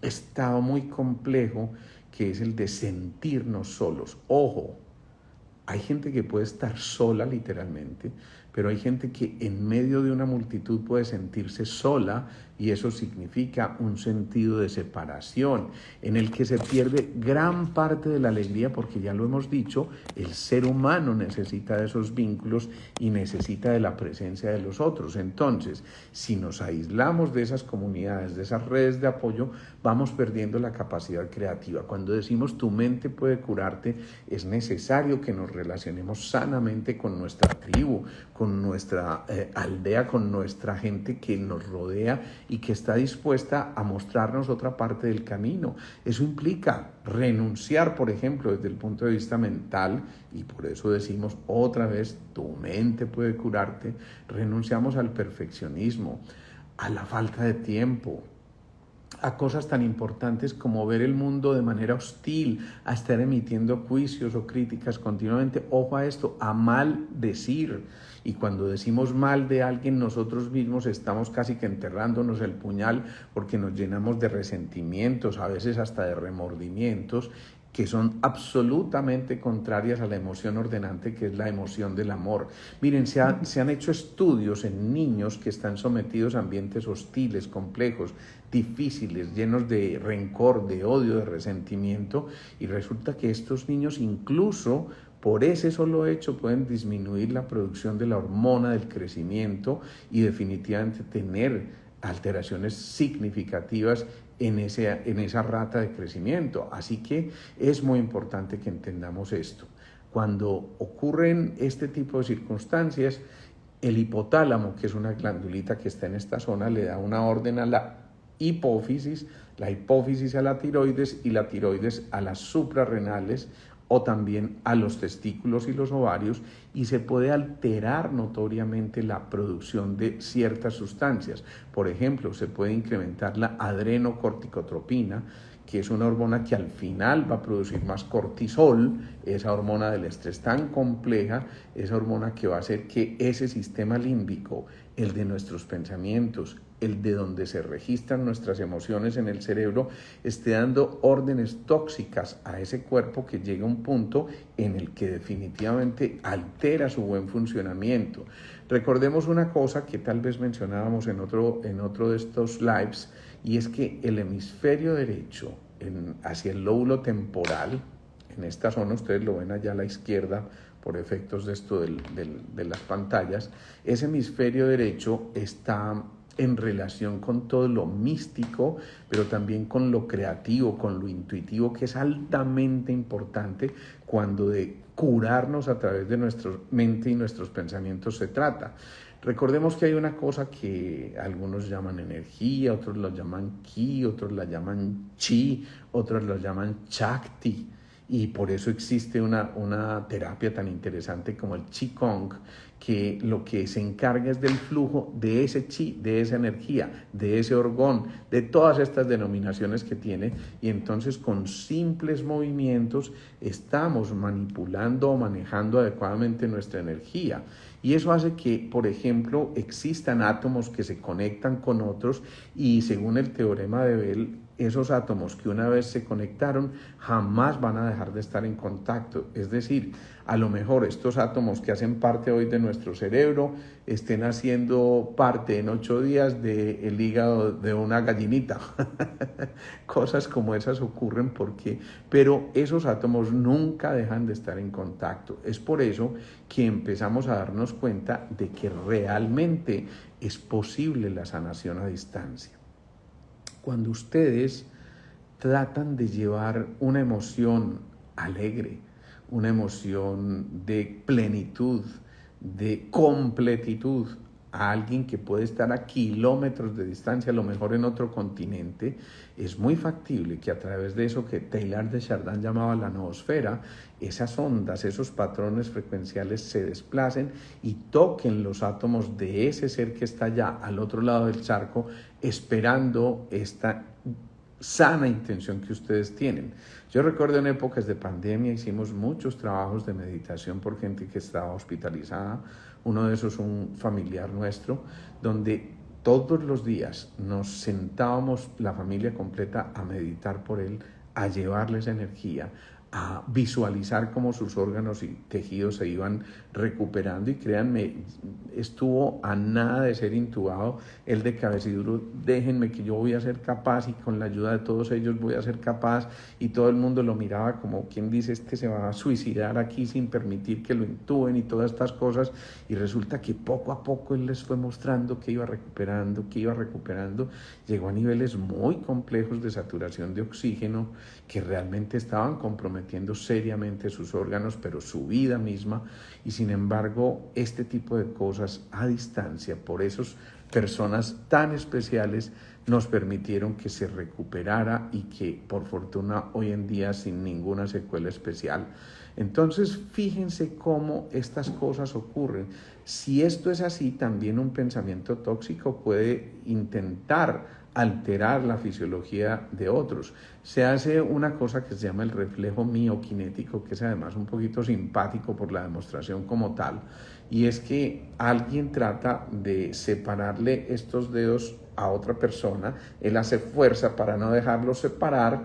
estado muy complejo, que es el de sentirnos solos. Ojo, hay gente que puede estar sola literalmente, pero hay gente que en medio de una multitud puede sentirse sola, y eso significa un sentido de separación en el que se pierde gran parte de la alegría, porque ya lo hemos dicho, el ser humano necesita de esos vínculos y necesita de la presencia de los otros. Entonces, si nos aislamos de esas comunidades, de esas redes de apoyo, vamos perdiendo la capacidad creativa. Cuando decimos tu mente puede curarte, es necesario que nos relacionemos sanamente con nuestra tribu, con nuestra aldea, con nuestra gente que nos rodea y que está dispuesta a mostrarnos otra parte del camino. Eso implica renunciar, por ejemplo, desde el punto de vista mental, y por eso decimos otra vez, tu mente puede curarte. Renunciamos al perfeccionismo, a la falta de tiempo, a cosas tan importantes como ver el mundo de manera hostil, a estar emitiendo juicios o críticas continuamente. Ojo a esto, a maldecir. Y cuando decimos mal de alguien, nosotros mismos estamos casi que enterrándonos el puñal porque nos llenamos de resentimientos, a veces hasta de remordimientos, que son absolutamente contrarias a la emoción ordenante, que es la emoción del amor. Miren, se han hecho estudios en niños que están sometidos a ambientes hostiles, complejos, difíciles, llenos de rencor, de odio, de resentimiento, y resulta que estos niños incluso por ese solo hecho pueden disminuir la producción de la hormona del crecimiento y definitivamente tener alteraciones significativas en esa rata de crecimiento. Así que es muy importante que entendamos esto. Cuando ocurren este tipo de circunstancias, el hipotálamo, que es una glandulita que está en esta zona, le da una orden a la hipófisis a la tiroides y la tiroides a las suprarrenales, o también a los testículos y los ovarios, y se puede alterar notoriamente la producción de ciertas sustancias. Por ejemplo, se puede incrementar la adrenocorticotropina, que es una hormona que al final va a producir más cortisol, esa hormona del estrés tan compleja, esa hormona que va a hacer que ese sistema límbico, el de nuestros pensamientos, el de donde se registran nuestras emociones en el cerebro, esté dando órdenes tóxicas a ese cuerpo que llega a un punto en el que definitivamente altera su buen funcionamiento. Recordemos una cosa que tal vez mencionábamos en otro de estos lives, y es que el hemisferio derecho, hacia el lóbulo temporal, en esta zona, ustedes lo ven allá a la izquierda, por efectos de esto de las pantallas, ese hemisferio derecho está en relación con todo lo místico, pero también con lo creativo, con lo intuitivo, que es altamente importante cuando de curarnos a través de nuestra mente y nuestros pensamientos se trata. Recordemos que hay una cosa que algunos llaman energía, otros la llaman ki, otros la llaman chi, otros la llaman chakti. Y por eso existe una terapia tan interesante como el Qigong, que lo que se encarga es del flujo de ese chi, de esa energía, de ese orgón, de todas estas denominaciones que tiene, y entonces con simples movimientos estamos manipulando o manejando adecuadamente nuestra energía. Y eso hace que, por ejemplo, existan átomos que se conectan con otros, y según el teorema de Bell, esos átomos que una vez se conectaron jamás van a dejar de estar en contacto. Es decir, a lo mejor estos átomos que hacen parte hoy de nuestro cerebro estén haciendo parte en 8 días del hígado de una gallinita. Cosas como esas ocurren pero esos átomos nunca dejan de estar en contacto. Es por eso que empezamos a darnos cuenta de que realmente es posible la sanación a distancia. Cuando ustedes tratan de llevar una emoción alegre, una emoción de plenitud, de completitud a alguien que puede estar a kilómetros de distancia, a lo mejor en otro continente, es muy factible que a través de eso que Teilhard de Chardin llamaba la noosfera, esas ondas, esos patrones frecuenciales se desplacen y toquen los átomos de ese ser que está allá al otro lado del charco, esperando esta sana intención que ustedes tienen. Yo recuerdo en épocas de pandemia hicimos muchos trabajos de meditación por gente que estaba hospitalizada. Uno de esos, un familiar nuestro, donde todos los días nos sentábamos la familia completa a meditar por él, a llevarles energía, a visualizar cómo sus órganos y tejidos se iban recuperando, y créanme, estuvo a nada de ser intubado él de cabeciduro. Déjenme que yo voy a ser capaz, y con la ayuda de todos ellos voy a ser capaz, y todo el mundo lo miraba como quien dice, este se va a suicidar aquí sin permitir que lo intuben y todas estas cosas, y resulta que poco a poco él les fue mostrando que iba recuperando, llegó a niveles muy complejos de saturación de oxígeno que realmente estaban comprometiendo seriamente sus órganos, pero su vida misma. Y sin embargo, este tipo de cosas a distancia, por esas personas tan especiales, nos permitieron que se recuperara, y que por fortuna hoy en día sin ninguna secuela especial. Entonces, fíjense cómo estas cosas ocurren. Si esto es así, también un pensamiento tóxico puede intentar alterar la fisiología de otros. Se hace una cosa que se llama el reflejo miokinético, que es además un poquito simpático por la demostración como tal, y es que alguien trata de separarle estos dedos a otra persona, él hace fuerza para no dejarlos separar,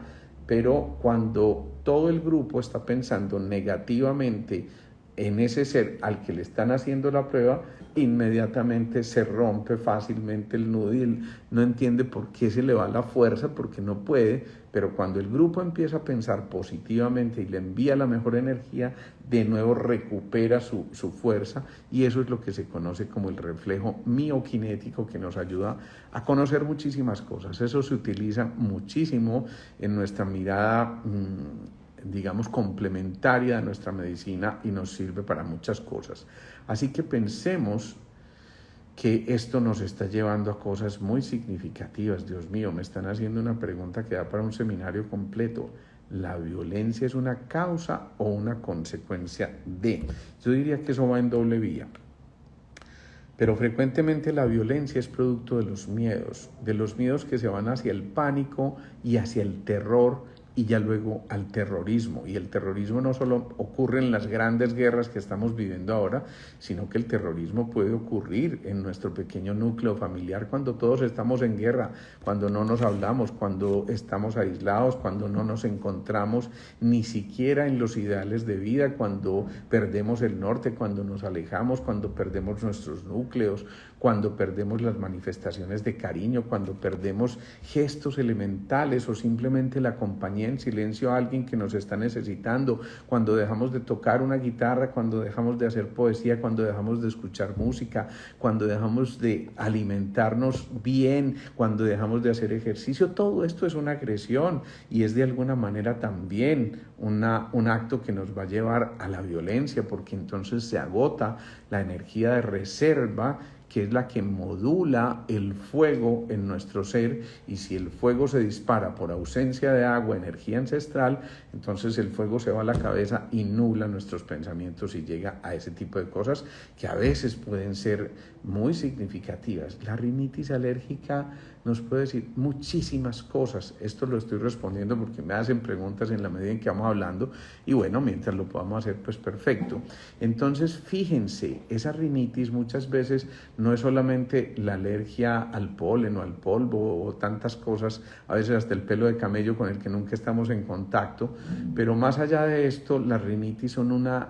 pero cuando todo el grupo está pensando negativamente en ese ser al que le están haciendo la prueba, inmediatamente se rompe fácilmente el nudo, y él no entiende por qué se le va la fuerza, porque no puede. Pero cuando el grupo empieza a pensar positivamente y le envía la mejor energía, de nuevo recupera su fuerza, y eso es lo que se conoce como el reflejo miokinético, que nos ayuda a conocer muchísimas cosas. Eso se utiliza muchísimo en nuestra mirada, digamos, complementaria de nuestra medicina, y nos sirve para muchas cosas. Así que pensemos que esto nos está llevando a cosas muy significativas. Dios mío, me están haciendo una pregunta que da para un seminario completo. ¿La violencia es una causa o una consecuencia de? Yo diría que eso va en doble vía. Pero frecuentemente la violencia es producto de los miedos que se van hacia el pánico y hacia el terror, y ya luego al terrorismo. Y el terrorismo no solo ocurre en las grandes guerras que estamos viviendo ahora, sino que el terrorismo puede ocurrir en nuestro pequeño núcleo familiar, cuando todos estamos en guerra, cuando no nos hablamos, cuando estamos aislados, cuando no nos encontramos ni siquiera en los ideales de vida, cuando perdemos el norte, cuando nos alejamos, cuando perdemos nuestros núcleos, cuando perdemos las manifestaciones de cariño, cuando perdemos gestos elementales, o simplemente la compañía en silencio a alguien que nos está necesitando, cuando dejamos de tocar una guitarra, cuando dejamos de hacer poesía, cuando dejamos de escuchar música, cuando dejamos de alimentarnos bien, cuando dejamos de hacer ejercicio. Todo esto es una agresión, y es de alguna manera también un acto que nos va a llevar a la violencia, porque entonces se agota la energía de reserva, que es la que modula el fuego en nuestro ser, y si el fuego se dispara por ausencia de agua, energía ancestral, entonces el fuego se va a la cabeza y nubla nuestros pensamientos, y llega a ese tipo de cosas que a veces pueden ser muy significativas. La rinitis alérgica nos puede decir muchísimas cosas. Esto lo estoy respondiendo porque me hacen preguntas en la medida en que vamos hablando, y bueno, mientras lo podamos hacer, pues perfecto. Entonces, fíjense, esa rinitis muchas veces no es solamente la alergia al polen o al polvo o tantas cosas, a veces hasta el pelo de camello con el que nunca estamos en contacto, pero más allá de esto, las rinitis son una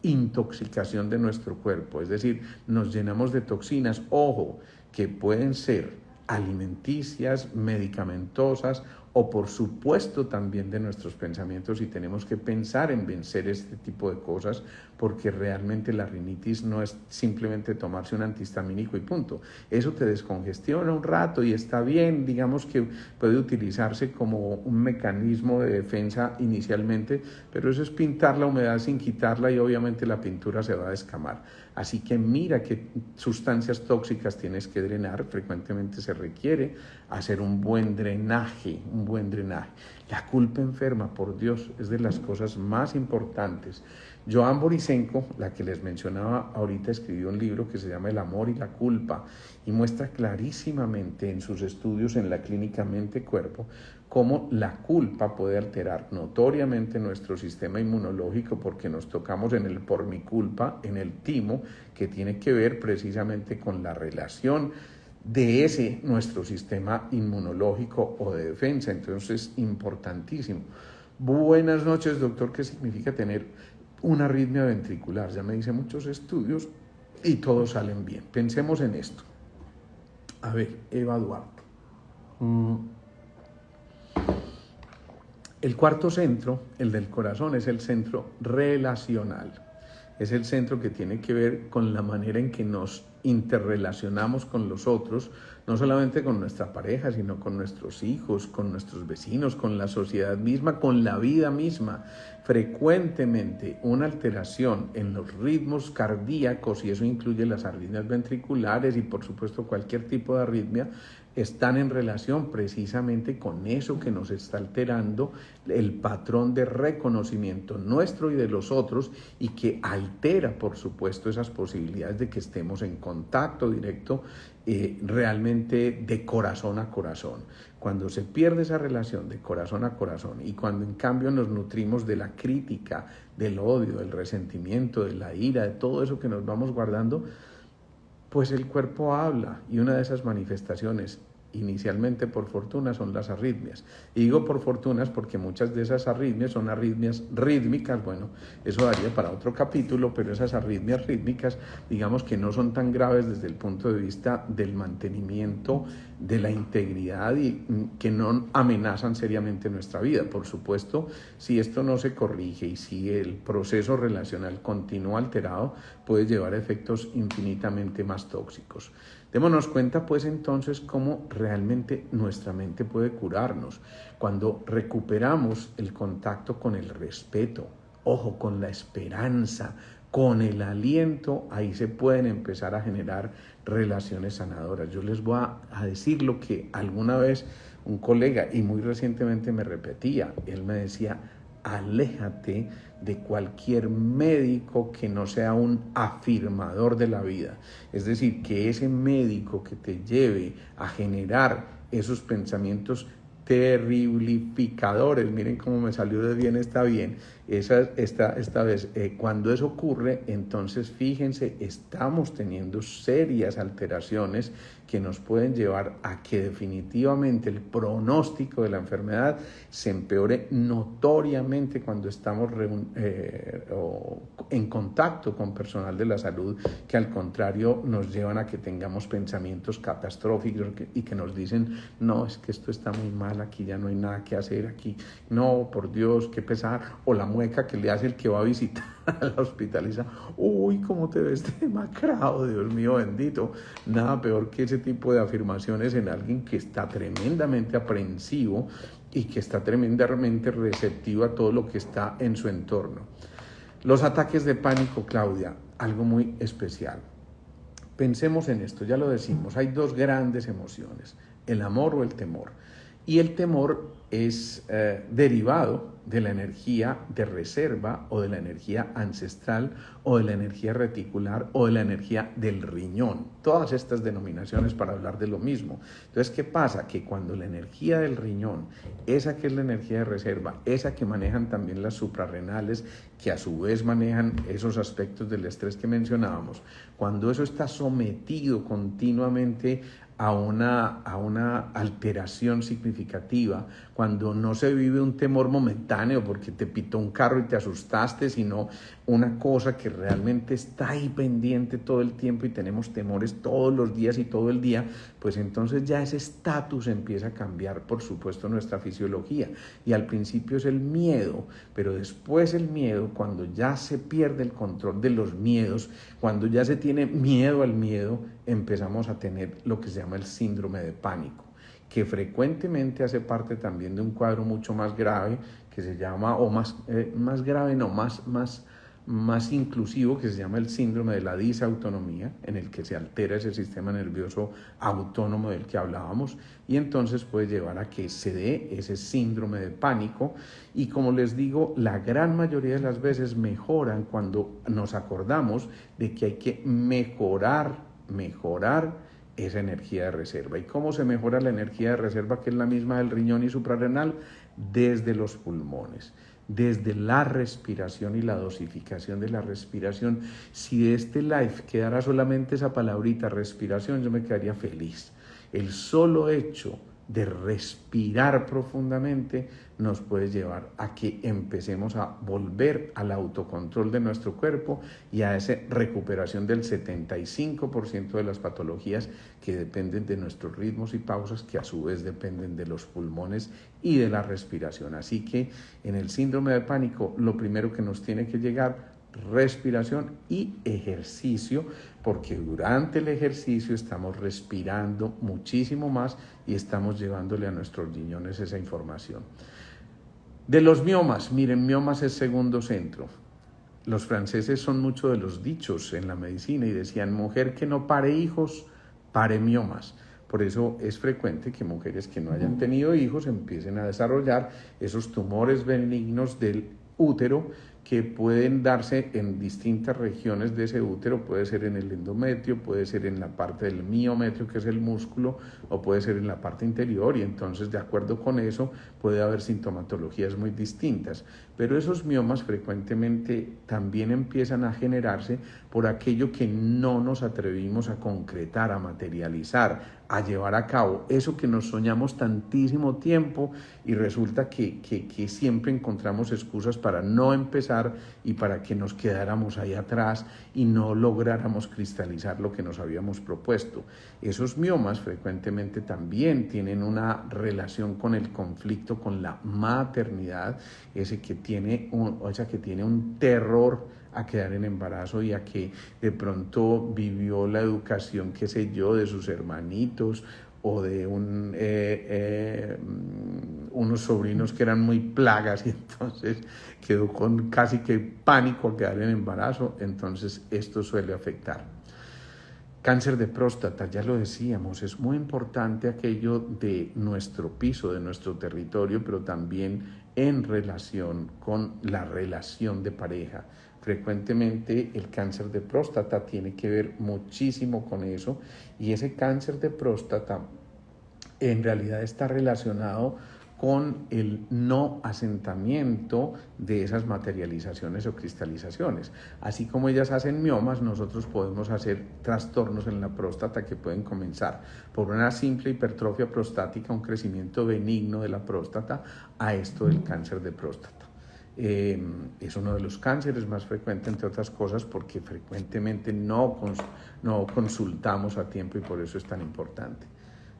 intoxicación de nuestro cuerpo, es decir, nos llenamos de toxinas, ojo, que pueden ser alimenticias, medicamentosas, o por supuesto también de nuestros pensamientos, y tenemos que pensar en vencer este tipo de cosas, porque realmente la rinitis no es simplemente tomarse un antihistamínico y punto. Eso te descongestiona un rato y está bien, digamos que puede utilizarse como un mecanismo de defensa inicialmente, pero eso es pintar la humedad sin quitarla, y obviamente la pintura se va a descamar. Así que mira qué sustancias tóxicas tienes que drenar. Frecuentemente se requiere hacer un buen drenaje. La culpa enferma, por Dios, es de las cosas más importantes. Joan Borisenko, la que les mencionaba ahorita, escribió un libro que se llama El amor y la culpa, y muestra clarísimamente en sus estudios en la clínica Mente-Cuerpo cómo la culpa puede alterar notoriamente nuestro sistema inmunológico, porque nos tocamos en el por mi culpa, en el timo, que tiene que ver precisamente con la relación de ese nuestro sistema inmunológico o de defensa. Entonces, importantísimo. Buenas noches, doctor. ¿Qué significa tener una arritmia ventricular? Ya me hice muchos estudios y todos salen bien. Pensemos en esto. A ver, Eva Duarte. El cuarto centro, el del corazón, es el centro relacional. Es el centro que tiene que ver con la manera en que nos interrelacionamos con los otros, no solamente con nuestra pareja, sino con nuestros hijos, con nuestros vecinos, con la sociedad misma, con la vida misma. Frecuentemente una alteración en los ritmos cardíacos, y eso incluye las arritmias ventriculares y por supuesto cualquier tipo de arritmia, están en relación precisamente con eso que nos está alterando el patrón de reconocimiento nuestro y de los otros, y que altera, por supuesto, esas posibilidades de que estemos en contacto directo realmente de corazón a corazón. Cuando se pierde esa relación de corazón a corazón y cuando en cambio nos nutrimos de la crítica, del odio, del resentimiento, de la ira, de todo eso que nos vamos guardando, pues el cuerpo habla, y una de esas manifestaciones, inicialmente por fortuna, son las arritmias. Y digo por fortunas porque muchas de esas arritmias son arritmias rítmicas. Bueno, eso daría para otro capítulo, pero esas arritmias rítmicas, digamos que no son tan graves desde el punto de vista del mantenimiento de la integridad y que no amenazan seriamente nuestra vida. Por supuesto, si esto no se corrige y si el proceso relacional continúa alterado, puede llevar a efectos infinitamente más tóxicos. Démonos cuenta pues entonces cómo realmente nuestra mente puede curarnos cuando recuperamos el contacto con el respeto, ojo, con la esperanza, con el aliento. Ahí se pueden empezar a generar relaciones sanadoras. Yo les voy a decir lo que alguna vez un colega, y muy recientemente me repetía, él me decía: aléjate de cualquier médico que no sea un afirmador de la vida. Es decir, que ese médico que te lleve a generar esos pensamientos terribilificadores, miren cómo me salió de bien, está bien, esta vez, cuando eso ocurre, entonces fíjense, estamos teniendo serias alteraciones que nos pueden llevar a que definitivamente el pronóstico de la enfermedad se empeore notoriamente cuando estamos en contacto con personal de la salud, que al contrario nos llevan a que tengamos pensamientos catastróficos y que nos dicen: no, es que esto está muy mal, aquí ya no hay nada que hacer, aquí no, por Dios, qué pesar. O la mueca que le hace el que va a visitar al hospital y dice: uy, cómo te ves demacrado, Dios mío bendito. Nada peor que ese tipo de afirmaciones en alguien que está tremendamente aprensivo y que está tremendamente receptivo a todo lo que está en su entorno. Los ataques de pánico, Claudia, algo muy especial. Pensemos en esto, ya lo decimos, hay dos grandes emociones: el amor o el temor. Y el temor es derivado de la energía de reserva o de la energía ancestral o de la energía reticular o de la energía del riñón. Todas estas denominaciones para hablar de lo mismo. Entonces, ¿qué pasa? Que cuando la energía del riñón, esa que es la energía de reserva, esa que manejan también las suprarrenales, que a su vez manejan esos aspectos del estrés que mencionábamos, cuando eso está sometido continuamente a una alteración significativa, cuando no se vive un temor momentáneo porque te pitó un carro y te asustaste, sino una cosa que realmente está ahí pendiente todo el tiempo y tenemos temores todos los días y todo el día, pues entonces ya ese estatus empieza a cambiar, por supuesto, nuestra fisiología. Y al principio es el miedo, pero después el miedo, cuando ya se pierde el control de los miedos, cuando ya se tiene miedo al miedo, empezamos a tener lo que se llama el síndrome de pánico, que frecuentemente hace parte también de un cuadro mucho más grave que se llama, o más grave no, más inclusivo, que se llama el síndrome de la disautonomía, en el que se altera ese sistema nervioso autónomo del que hablábamos, y entonces puede llevar a que se dé ese síndrome de pánico. Y como les digo, la gran mayoría de las veces mejoran cuando nos acordamos de que hay que mejorar esa energía de reserva. ¿Y cómo se mejora la energía de reserva, que es la misma del riñón y suprarrenal? Desde los pulmones, desde la respiración y la dosificación de la respiración. Si de este live quedara solamente esa palabrita, respiración, yo me quedaría feliz. El solo hecho de respirar profundamente nos puede llevar a que empecemos a volver al autocontrol de nuestro cuerpo y a esa recuperación del 75% de las patologías que dependen de nuestros ritmos y pausas, que a su vez dependen de los pulmones y de la respiración. Así que en el síndrome de pánico, lo primero que nos tiene que llegar, respiración y ejercicio, porque durante el ejercicio estamos respirando muchísimo más y estamos llevándole a nuestros riñones esa información. De los miomas, miren, miomas es segundo centro. Los franceses son mucho de los dichos en la medicina y decían, mujer que no pare hijos, pare miomas. Por eso es frecuente que mujeres que no hayan tenido hijos empiecen a desarrollar esos tumores benignos del útero que pueden darse en distintas regiones de ese útero, puede ser en el endometrio, puede ser en la parte del miometrio, que es el músculo, o puede ser en la parte interior, y entonces de acuerdo con eso puede haber sintomatologías muy distintas. Pero esos miomas frecuentemente también empiezan a generarse por aquello que no nos atrevimos a concretar, a materializar, a llevar a cabo, eso que nos soñamos tantísimo tiempo y resulta que siempre encontramos excusas para no empezar y para que nos quedáramos ahí atrás y no lográramos cristalizar lo que nos habíamos propuesto. Esos miomas frecuentemente también tienen una relación con el conflicto con la maternidad, esa que tiene un terror a quedar en embarazo y a que de pronto vivió la educación, qué sé yo, de sus hermanitos o de unos sobrinos que eran muy plagas y entonces quedó con casi que pánico a quedar en embarazo. Entonces esto suele afectar. Cáncer de próstata, ya lo decíamos, es muy importante aquello de nuestro piso, de nuestro territorio, pero también en relación con la relación de pareja. Frecuentemente el cáncer de próstata tiene que ver muchísimo con eso y ese cáncer de próstata en realidad está relacionado con el no asentamiento de esas materializaciones o cristalizaciones. Así como ellas hacen miomas, nosotros podemos hacer trastornos en la próstata que pueden comenzar por una simple hipertrofia prostática, un crecimiento benigno de la próstata, a esto del cáncer de próstata. Es uno de los cánceres más frecuentes, entre otras cosas, porque frecuentemente no consultamos a tiempo y por eso es tan importante.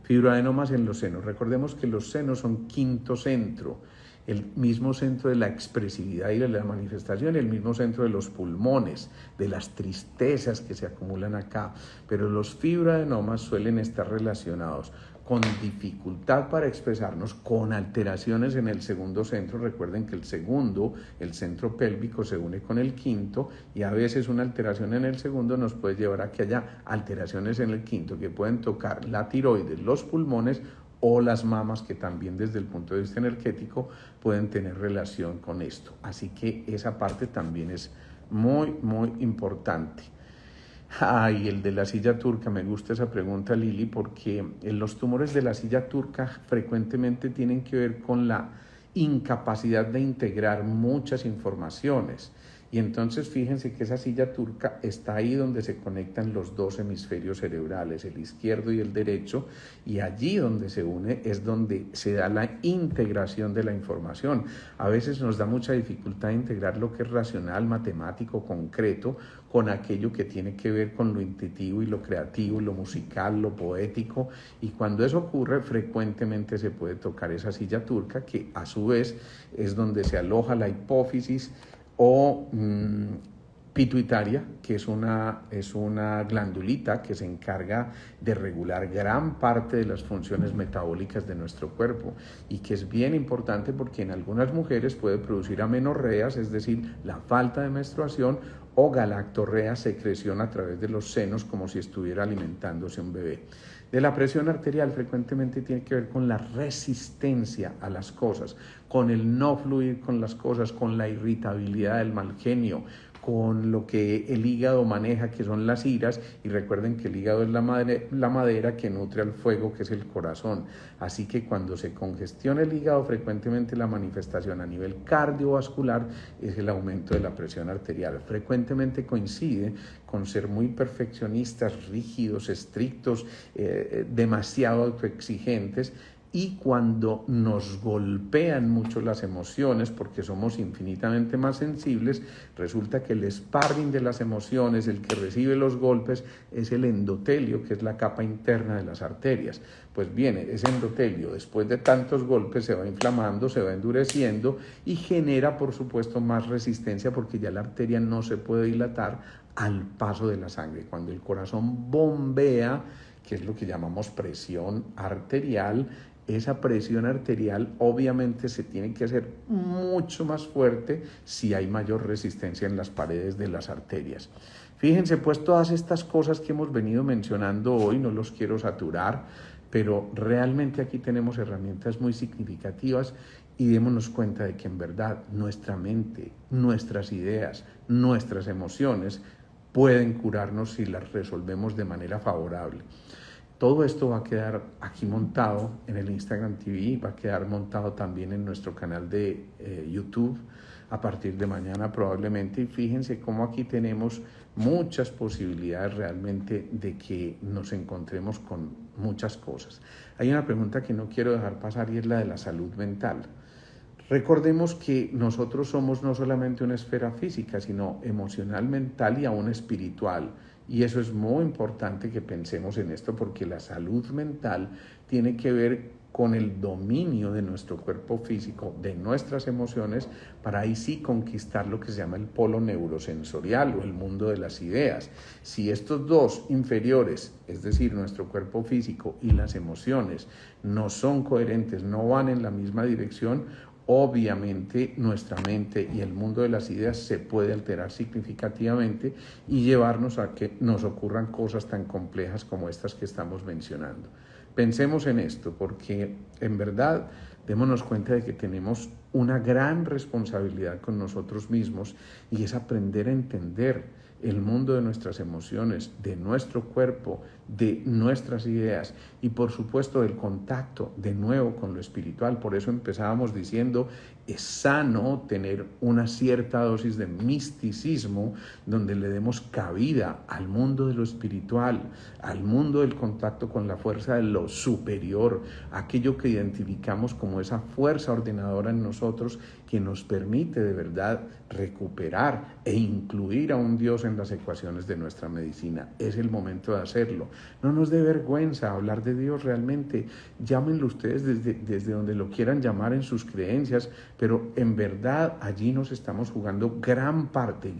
Fibroadenomas en los senos. Recordemos que los senos son quinto centro, el mismo centro de la expresividad y de la manifestación, el mismo centro de los pulmones, de las tristezas que se acumulan acá, pero los fibroadenomas suelen estar relacionados con dificultad para expresarnos, con alteraciones en el segundo centro. Recuerden que el segundo, el centro pélvico, se une con el quinto y a veces una alteración en el segundo nos puede llevar a que haya alteraciones en el quinto que pueden tocar la tiroides, los pulmones o las mamas, que también desde el punto de vista energético pueden tener relación con esto. Así que esa parte también es muy, muy importante. Ay, el de la silla turca, me gusta esa pregunta, Lili, porque los tumores de la silla turca frecuentemente tienen que ver con la incapacidad de integrar muchas informaciones. Y entonces fíjense que esa silla turca está ahí donde se conectan los dos hemisferios cerebrales, el izquierdo y el derecho, y allí donde se une es donde se da la integración de la información. A veces nos da mucha dificultad integrar lo que es racional, matemático, concreto, con aquello que tiene que ver con lo intuitivo y lo creativo, lo musical, lo poético, y cuando eso ocurre frecuentemente se puede tocar esa silla turca, que a su vez es donde se aloja la hipófisis o pituitaria, que es una glandulita que se encarga de regular gran parte de las funciones metabólicas de nuestro cuerpo y que es bien importante porque en algunas mujeres puede producir amenorreas, es decir, la falta de menstruación, o galactorrea, secreción a través de los senos como si estuviera alimentándose un bebé. De la presión arterial frecuentemente tiene que ver con la resistencia a las cosas, con el no fluir con las cosas, con la irritabilidad del mal genio, con lo que el hígado maneja, que son las iras, y recuerden que el hígado es la madera que nutre al fuego, que es el corazón. Así que cuando se congestiona el hígado, frecuentemente la manifestación a nivel cardiovascular es el aumento de la presión arterial. Frecuentemente coincide con ser muy perfeccionistas, rígidos, estrictos, demasiado autoexigentes, y cuando nos golpean mucho las emociones, porque somos infinitamente más sensibles, resulta que el sparring de las emociones, el que recibe los golpes, es el endotelio, que es la capa interna de las arterias. Pues bien, ese endotelio, después de tantos golpes, se va inflamando, se va endureciendo y genera, por supuesto, más resistencia porque ya la arteria no se puede dilatar al paso de la sangre. Cuando el corazón bombea, que es lo que llamamos presión arterial, esa presión arterial obviamente se tiene que hacer mucho más fuerte si hay mayor resistencia en las paredes de las arterias. Fíjense pues todas estas cosas que hemos venido mencionando hoy, no los quiero saturar, pero realmente aquí tenemos herramientas muy significativas y démonos cuenta de que en verdad nuestra mente, nuestras ideas, nuestras emociones pueden curarnos si las resolvemos de manera favorable. Todo esto va a quedar aquí montado en el Instagram TV, va a quedar montado también en nuestro canal de YouTube a partir de mañana probablemente. Y fíjense cómo aquí tenemos muchas posibilidades realmente de que nos encontremos con muchas cosas. Hay una pregunta que no quiero dejar pasar y es la de la salud mental. Recordemos que nosotros somos no solamente una esfera física, sino emocional, mental y aún espiritual. Y eso es muy importante que pensemos en esto porque la salud mental tiene que ver con el dominio de nuestro cuerpo físico, de nuestras emociones, para ahí sí conquistar lo que se llama el polo neurosensorial o el mundo de las ideas. Si estos dos inferiores, es decir, nuestro cuerpo físico y las emociones, no son coherentes, no van en la misma dirección, obviamente nuestra mente y el mundo de las ideas se puede alterar significativamente y llevarnos a que nos ocurran cosas tan complejas como estas que estamos mencionando. Pensemos en esto porque en verdad démonos cuenta de que tenemos una gran responsabilidad con nosotros mismos y es aprender a entender el mundo de nuestras emociones, de nuestro cuerpo, de nuestras ideas y por supuesto del contacto de nuevo con lo espiritual. Por eso empezábamos diciendo, es sano tener una cierta dosis de misticismo donde le demos cabida al mundo de lo espiritual, al mundo del contacto con la fuerza de lo superior, aquello que identificamos como esa fuerza ordenadora en nosotros que nos permite de verdad recuperar e incluir a un Dios en las ecuaciones de nuestra medicina. Es el momento de hacerlo. No nos dé vergüenza hablar de Dios realmente. Llámenlo ustedes desde donde lo quieran llamar en sus creencias, pero en verdad allí nos estamos jugando gran parte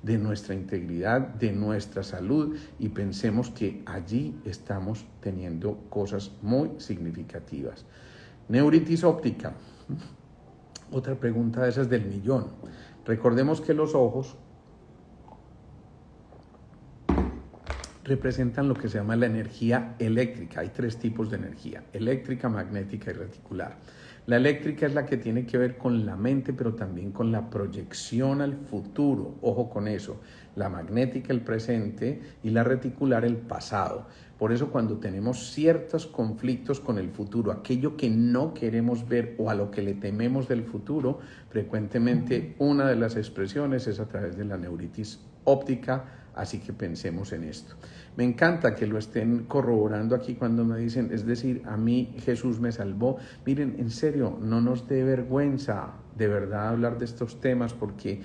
de nuestra integridad, de nuestra salud y pensemos que allí estamos teniendo cosas muy significativas. Neuritis óptica. Otra pregunta de esas del millón. Recordemos que los ojos representan lo que se llama la energía eléctrica. Hay tres tipos de energía: eléctrica, magnética y reticular. La eléctrica es la que tiene que ver con la mente, pero también con la proyección al futuro. Ojo con eso. La magnética, el presente, y la reticular, el pasado. Por eso cuando tenemos ciertos conflictos con el futuro, aquello que no queremos ver o a lo que le tememos del futuro, frecuentemente una de las expresiones es a través de la neuritis óptica, así que pensemos en esto. Me encanta que lo estén corroborando aquí cuando me dicen, es decir, a mí Jesús me salvó. Miren, en serio, no nos dé vergüenza de verdad hablar de estos temas porque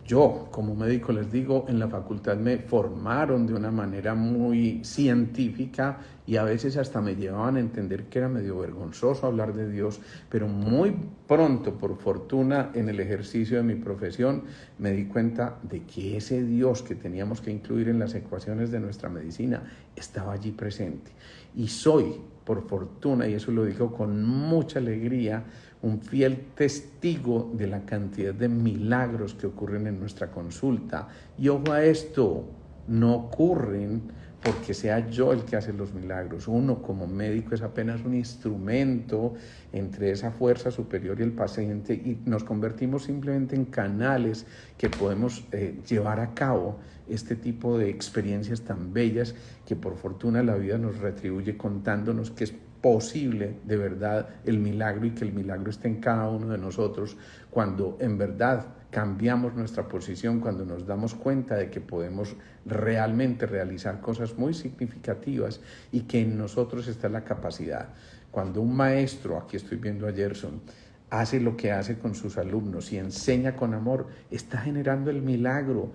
yo, como médico, les digo, en la facultad me formaron de una manera muy científica y a veces hasta me llevaban a entender que era medio vergonzoso hablar de Dios, pero muy pronto, por fortuna, en el ejercicio de mi profesión, me di cuenta de que ese Dios que teníamos que incluir en las ecuaciones de nuestra medicina estaba allí presente. Y soy, por fortuna, y eso lo digo con mucha alegría, un fiel testigo de la cantidad de milagros que ocurren en nuestra consulta. Y ojo a esto, no ocurren porque sea yo el que hace los milagros. Uno como médico es apenas un instrumento entre esa fuerza superior y el paciente y nos convertimos simplemente en canales que podemos llevar a cabo este tipo de experiencias tan bellas que por fortuna la vida nos retribuye contándonos que es posible de verdad el milagro y que el milagro esté en cada uno de nosotros cuando en verdad cambiamos nuestra posición, cuando nos damos cuenta de que podemos realmente realizar cosas muy significativas y que en nosotros está la capacidad. Cuando un maestro, aquí estoy viendo a Gerson, hace lo que hace con sus alumnos y enseña con amor, está generando el milagro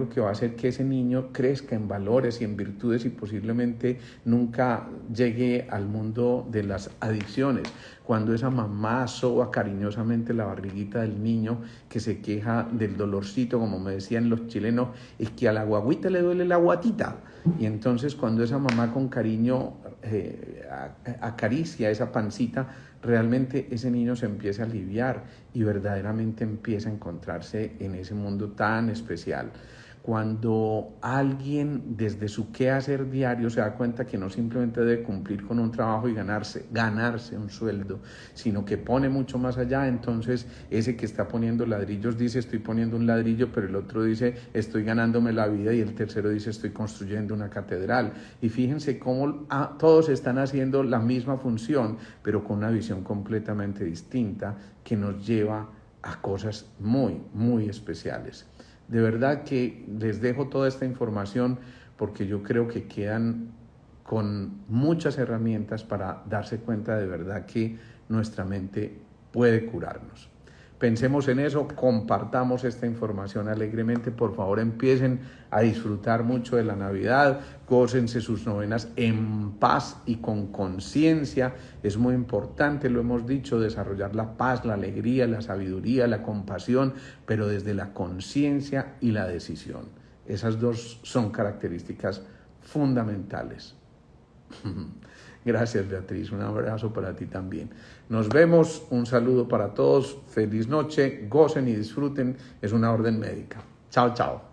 que va a hacer que ese niño crezca en valores y en virtudes y posiblemente nunca llegue al mundo de las adicciones. Cuando esa mamá soba cariñosamente la barriguita del niño que se queja del dolorcito, como me decían los chilenos, es que a la guagüita le duele la guatita. Y entonces cuando esa mamá con cariño acaricia esa pancita, realmente ese niño se empieza a aliviar y verdaderamente empieza a encontrarse en ese mundo tan especial. Cuando alguien desde su quehacer diario se da cuenta que no simplemente debe cumplir con un trabajo y ganarse un sueldo, sino que pone mucho más allá, entonces ese que está poniendo ladrillos dice estoy poniendo un ladrillo, pero el otro dice estoy ganándome la vida y el tercero dice estoy construyendo una catedral. Y fíjense cómo todos están haciendo la misma función, pero con una visión completamente distinta que nos lleva a cosas muy, muy especiales. De verdad que les dejo toda esta información porque yo creo que quedan con muchas herramientas para darse cuenta de verdad que nuestra mente puede curarnos. Pensemos en eso, compartamos esta información alegremente, por favor empiecen a disfrutar mucho de la Navidad, gócense sus novenas en paz y con conciencia, es muy importante, lo hemos dicho, desarrollar la paz, la alegría, la sabiduría, la compasión, pero desde la conciencia y la decisión. Esas dos son características fundamentales. Gracias, Beatriz, un abrazo para ti también. Nos vemos, un saludo para todos, feliz noche, gocen y disfruten, es una orden médica. Chao, chao.